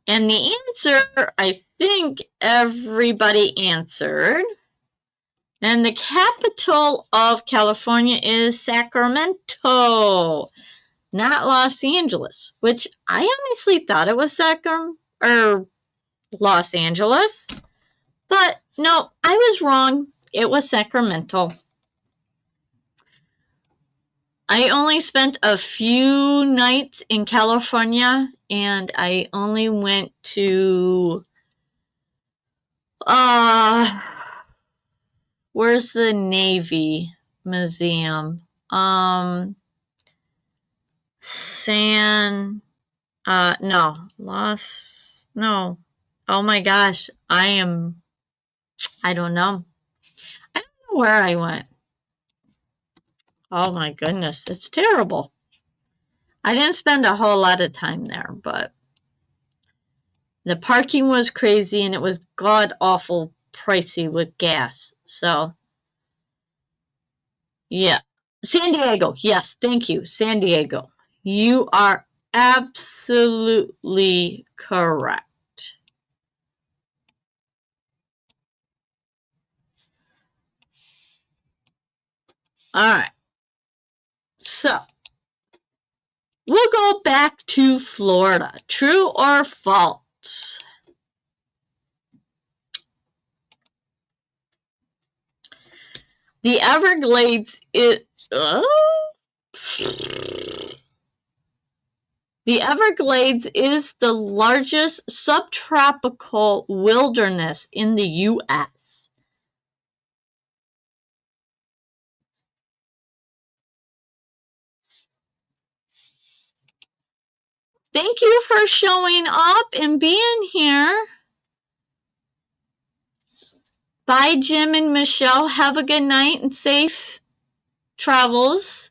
S1: And the answer, I think everybody answered. And the capital of California is Sacramento, not Los Angeles, which I honestly thought it was Los Angeles. But no, I was wrong. It was Sacramento. I only spent a few nights in California, and I only went to where's the Navy Museum? No. No. Oh my gosh, I don't know. I don't know where I went. Oh my goodness, it's terrible. I didn't spend a whole lot of time there, but the parking was crazy and it was god awful pricey with gas. So, yeah. San Diego. Yes, thank you. San Diego. You are absolutely correct. All right. So, we'll go back to Florida. True or false? The Everglades is... The Everglades is the largest subtropical wilderness in the U.S. Thank you for showing up and being here. Bye, Jim and Michelle. Have a good night and safe travels,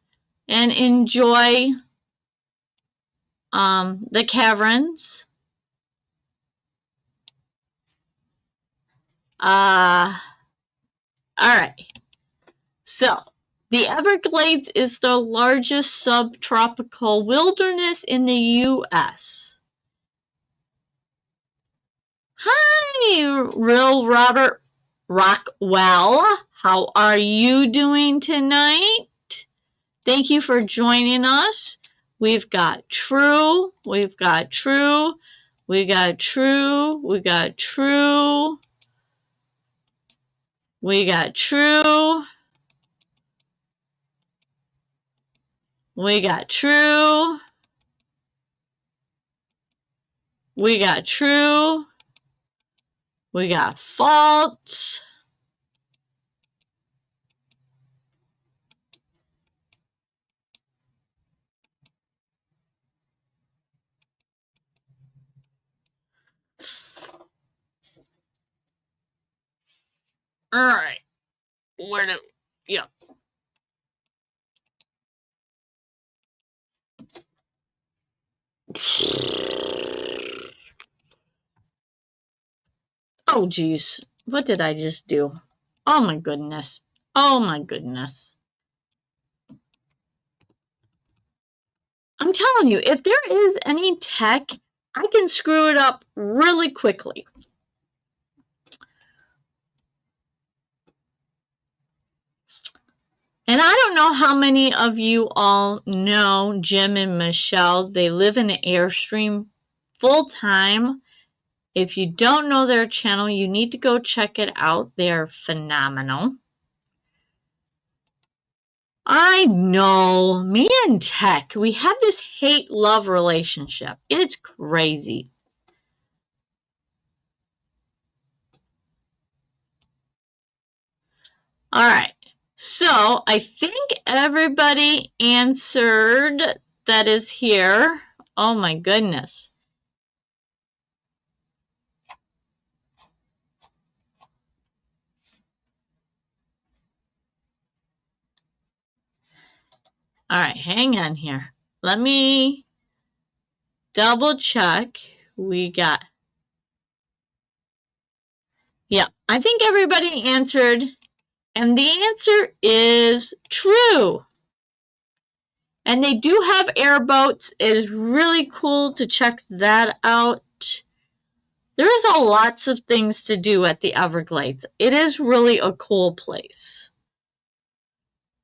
S1: and enjoy the caverns. All right. So, the Everglades is the largest subtropical wilderness in the U.S. Hi, Real Robert Rockwell. How are you doing tonight? Thank you for joining us. We've got true, we've got true, we got true, we got true, we got true, we got true, we got true, we got false. All right. Yeah. Oh, geez. What did I just do? Oh, my goodness. Oh, my goodness. I'm telling you, if there is any tech, I can screw it up really quickly. And I don't know how many of you all know Jim and Michelle. They live in an Airstream full time. If you don't know their channel, you need to go check it out. They're phenomenal. I know, me and tech, we have this hate-love relationship. It's crazy. All right. So I think everybody answered that is here. Oh my goodness. All right, hang on here. Let me double check. We got, yeah, I think everybody answered, and the answer is true. And they do have airboats. It is really cool to check that out. There is a lots of things to do at the Everglades. It is really a cool place.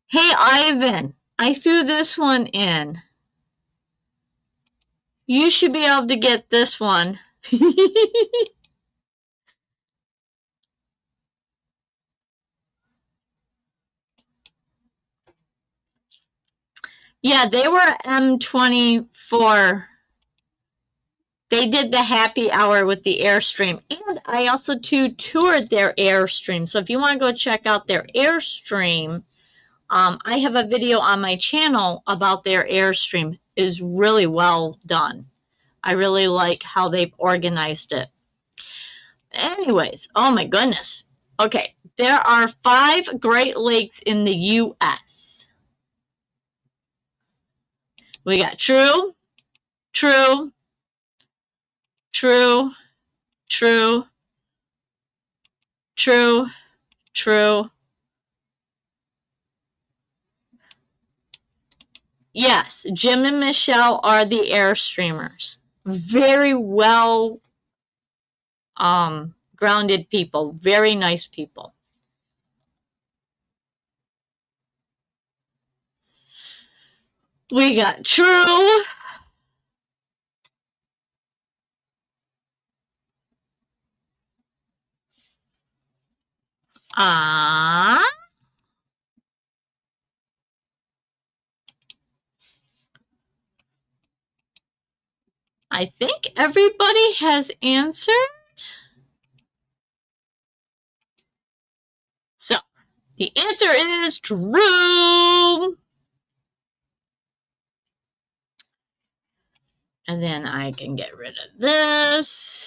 S1: Hey, Ivan, I threw this one in. You should be able to get this one. Yeah, they were M24. They did the happy hour with the Airstream. And I also toured their Airstream. So if you want to go check out their Airstream, I have a video on my channel about their Airstream. It is really well done. I really like how they've organized it. Anyways, oh my goodness. Okay, there are 5 Great Lakes in the U.S. We got true, true, true, true, true, true. Yes, Jim and Michelle are the Airstreamers. Very well grounded people, very nice people. We got true. I think everybody has answered. So the answer is true. And then I can get rid of this.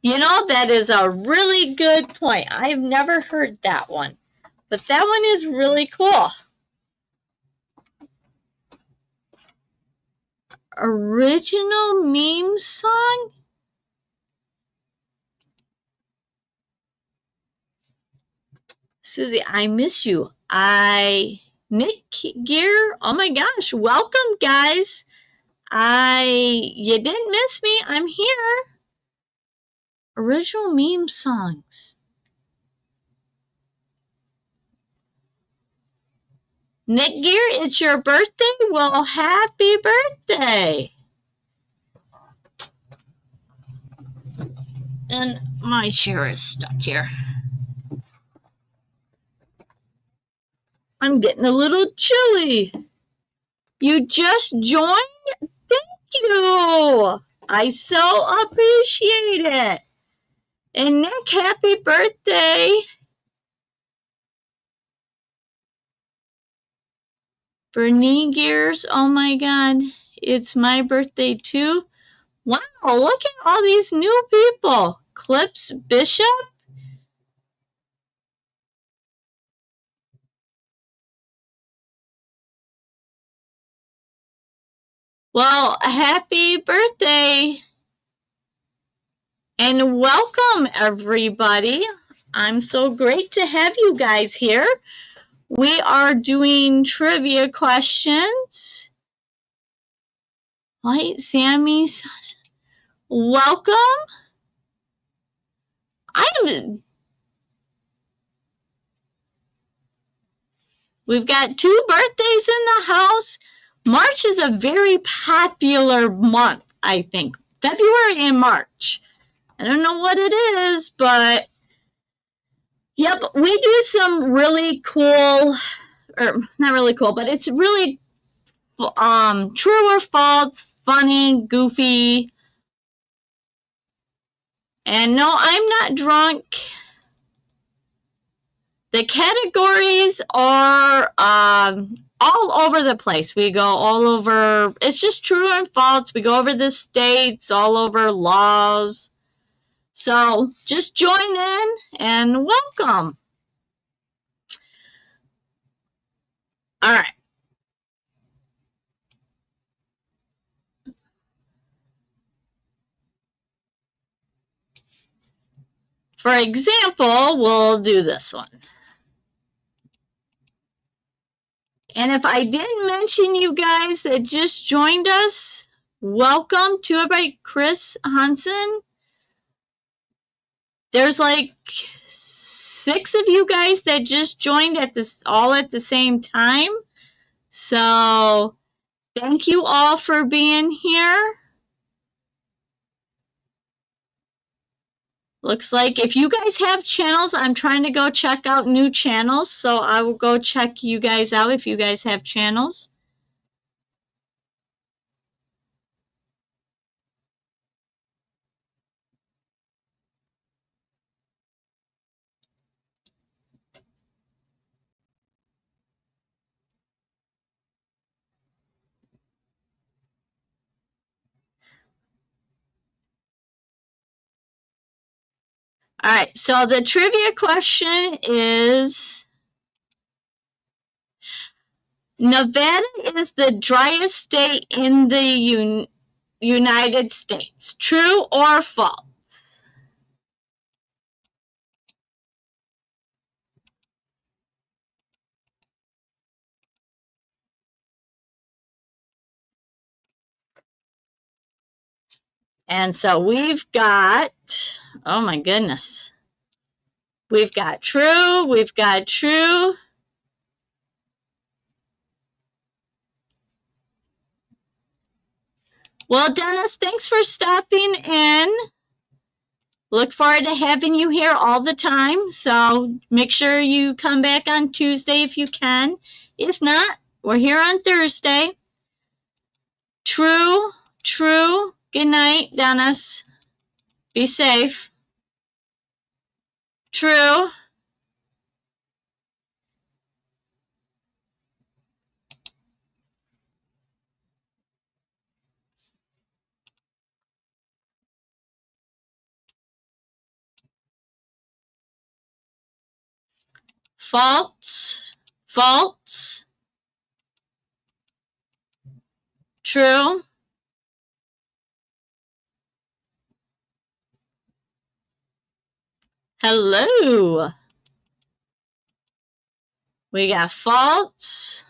S1: You know, that is a really good point. I've never heard that one, but that one is really cool. Original meme song? Susie, I miss you. Nick Gear, oh my gosh, welcome guys. You didn't miss me, I'm here. Original meme songs. Nick Gear, it's your birthday? Well, happy birthday. And my chair is stuck here. I'm getting a little chilly. You just joined? Thank you. I so appreciate it. And Nick, happy birthday. Bernie Gears, oh my God, it's my birthday too. Wow, look at all these new people. Clips Bishop. Well, happy birthday. And welcome, everybody. I'm so great to have you guys here. We are doing trivia questions. White Sammy, welcome. We've got 2 birthdays in the house. March is a very popular month, I think. February and March. I don't know what it is, but yep, we do some really cool, or not really cool, but it's really true or false, funny, goofy. And no, I'm not drunk. The categories are all over the place. We go all over. It's just true and false. We go over the states, all over laws. So just join in and welcome. All right. For example, we'll do this one. And if I didn't mention you guys that just joined us, welcome to everybody. Chris Hansen. There's like 6 of you guys that just joined all at the same time. So thank you all for being here. Looks like if you guys have channels, I'm trying to go check out new channels. So I will go check you guys out if you guys have channels. All right, so the trivia question is, Nevada is the driest state in the United States. True or false? And so we've got, oh my goodness. We've got true, we've got true. Well, Dennis, thanks for stopping in. Look forward to having you here all the time. So make sure you come back on Tuesday if you can. If not, we're here on Thursday. True, true. Good night, Dennis. Be safe. True. False. False. True. Hello. We got false.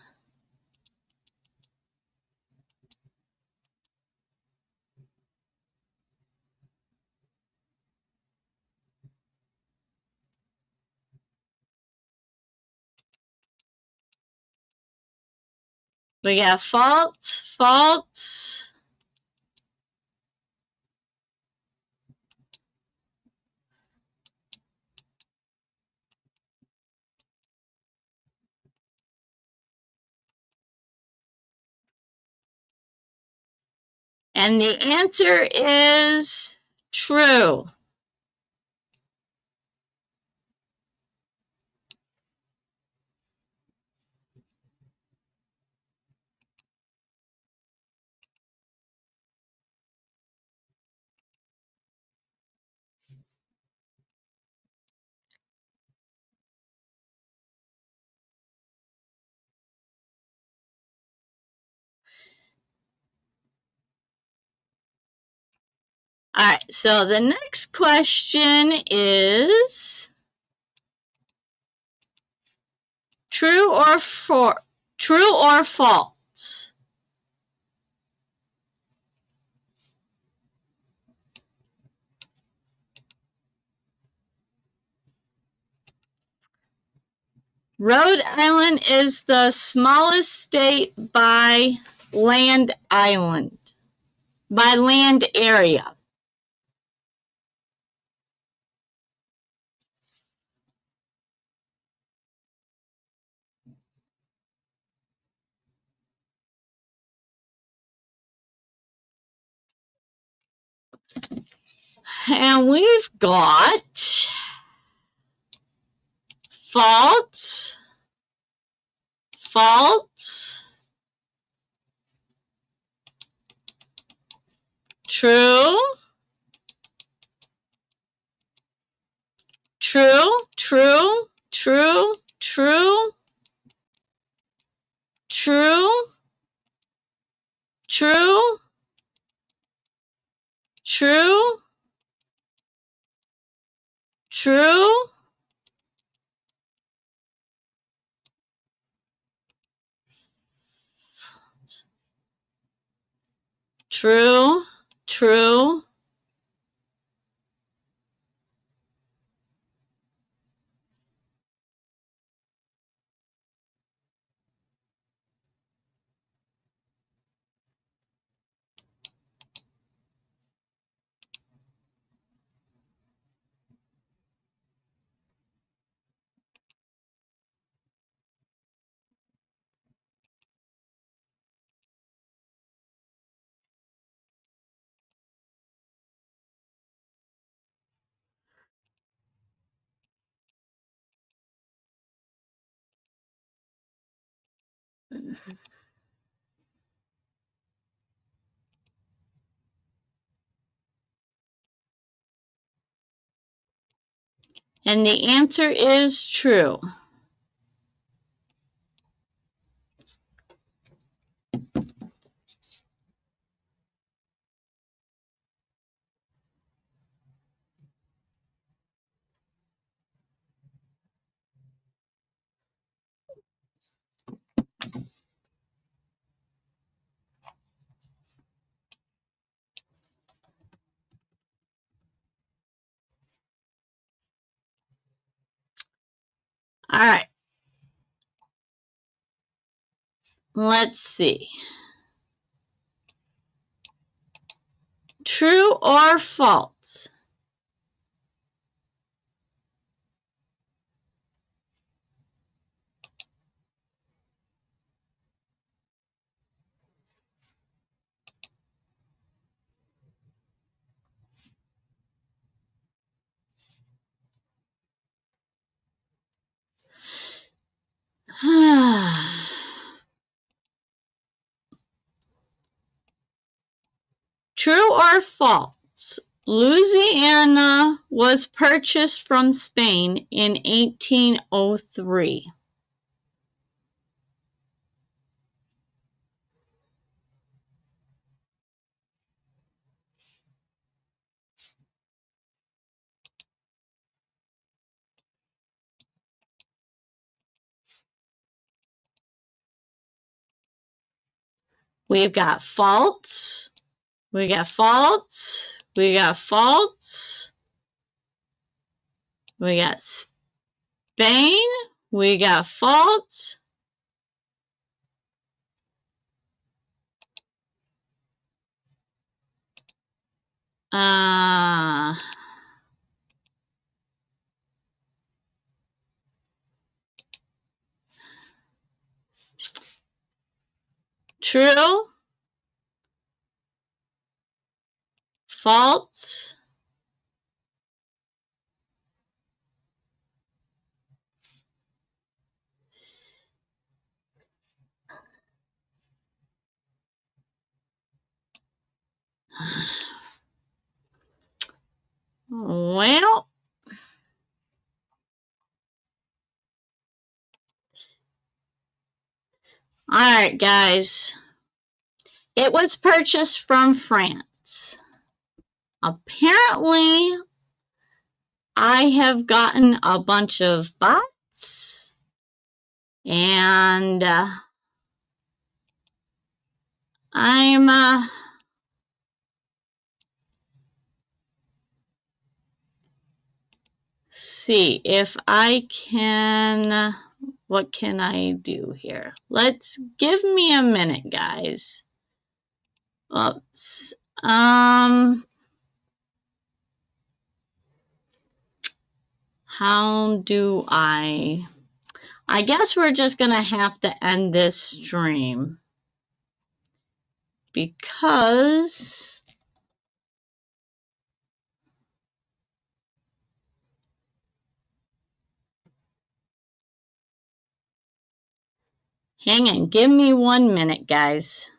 S1: We got false, false. And the answer is true. All right, so the next question is true or false? Rhode Island is the smallest state by land area. And we've got false, false, true, true, true, true, true, true, true, true, true, true, true. And the answer is true. All right. Let's see. True or false? True or false? Louisiana was purchased from Spain in 1803. We've got false. We got false. We got false. We got Spain. We got false. True. False. Well, all right, guys. It was purchased from France. Apparently, I have gotten a bunch of bots, and I'm see if I can. What can I do here? Let's give me a minute, guys. Oops. How do I guess we're just gonna have to end this stream because Hang on, give me 1 minute, guys.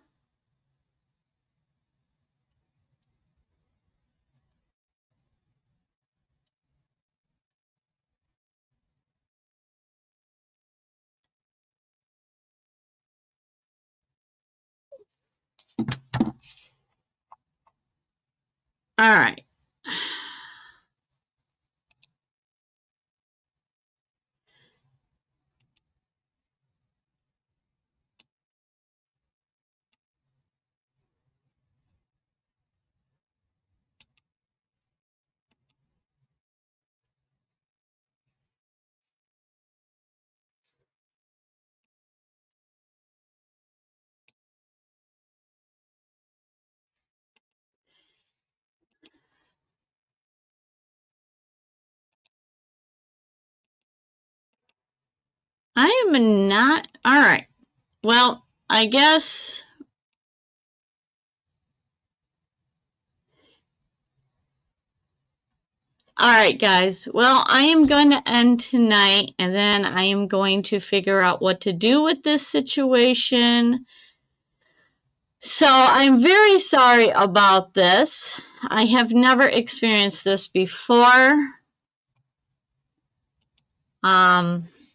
S1: All right. I am not. All right. Well, I guess. All right, guys. Well, I am going to end tonight, and then I am going to figure out what to do with this situation. So I'm very sorry about this. I have never experienced this before.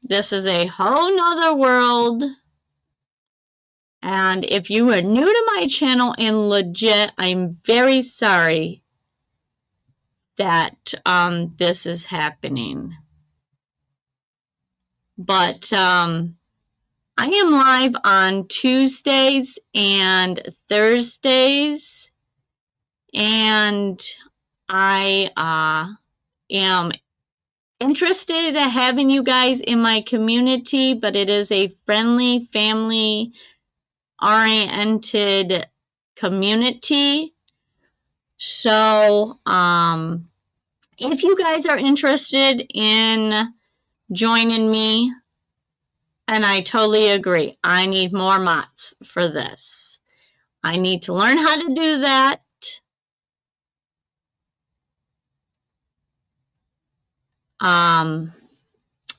S1: This is a whole nother world. And if you are new to my channel and legit, I'm very sorry that this is happening. But I am live on Tuesdays and Thursdays, and I am interested in having you guys in my community, but it is a friendly, family-oriented community. So, if you guys are interested in joining me, and I totally agree, I need more mods for this. I need to learn how to do that.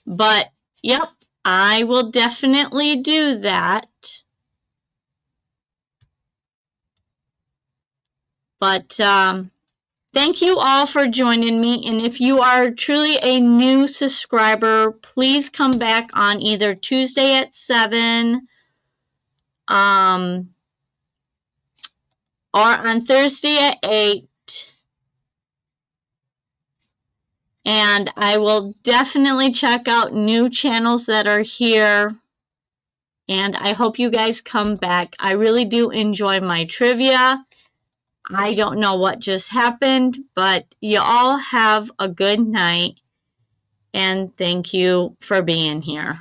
S1: But, yep, I will definitely do that. But, thank you all for joining me, and if you are truly a new subscriber, please come back on either Tuesday at 7, or on Thursday at 8, and I will definitely check out new channels that are here, and I hope you guys come back. I really do enjoy my trivia. I don't know what just happened, but you all have a good night. And thank you for being here.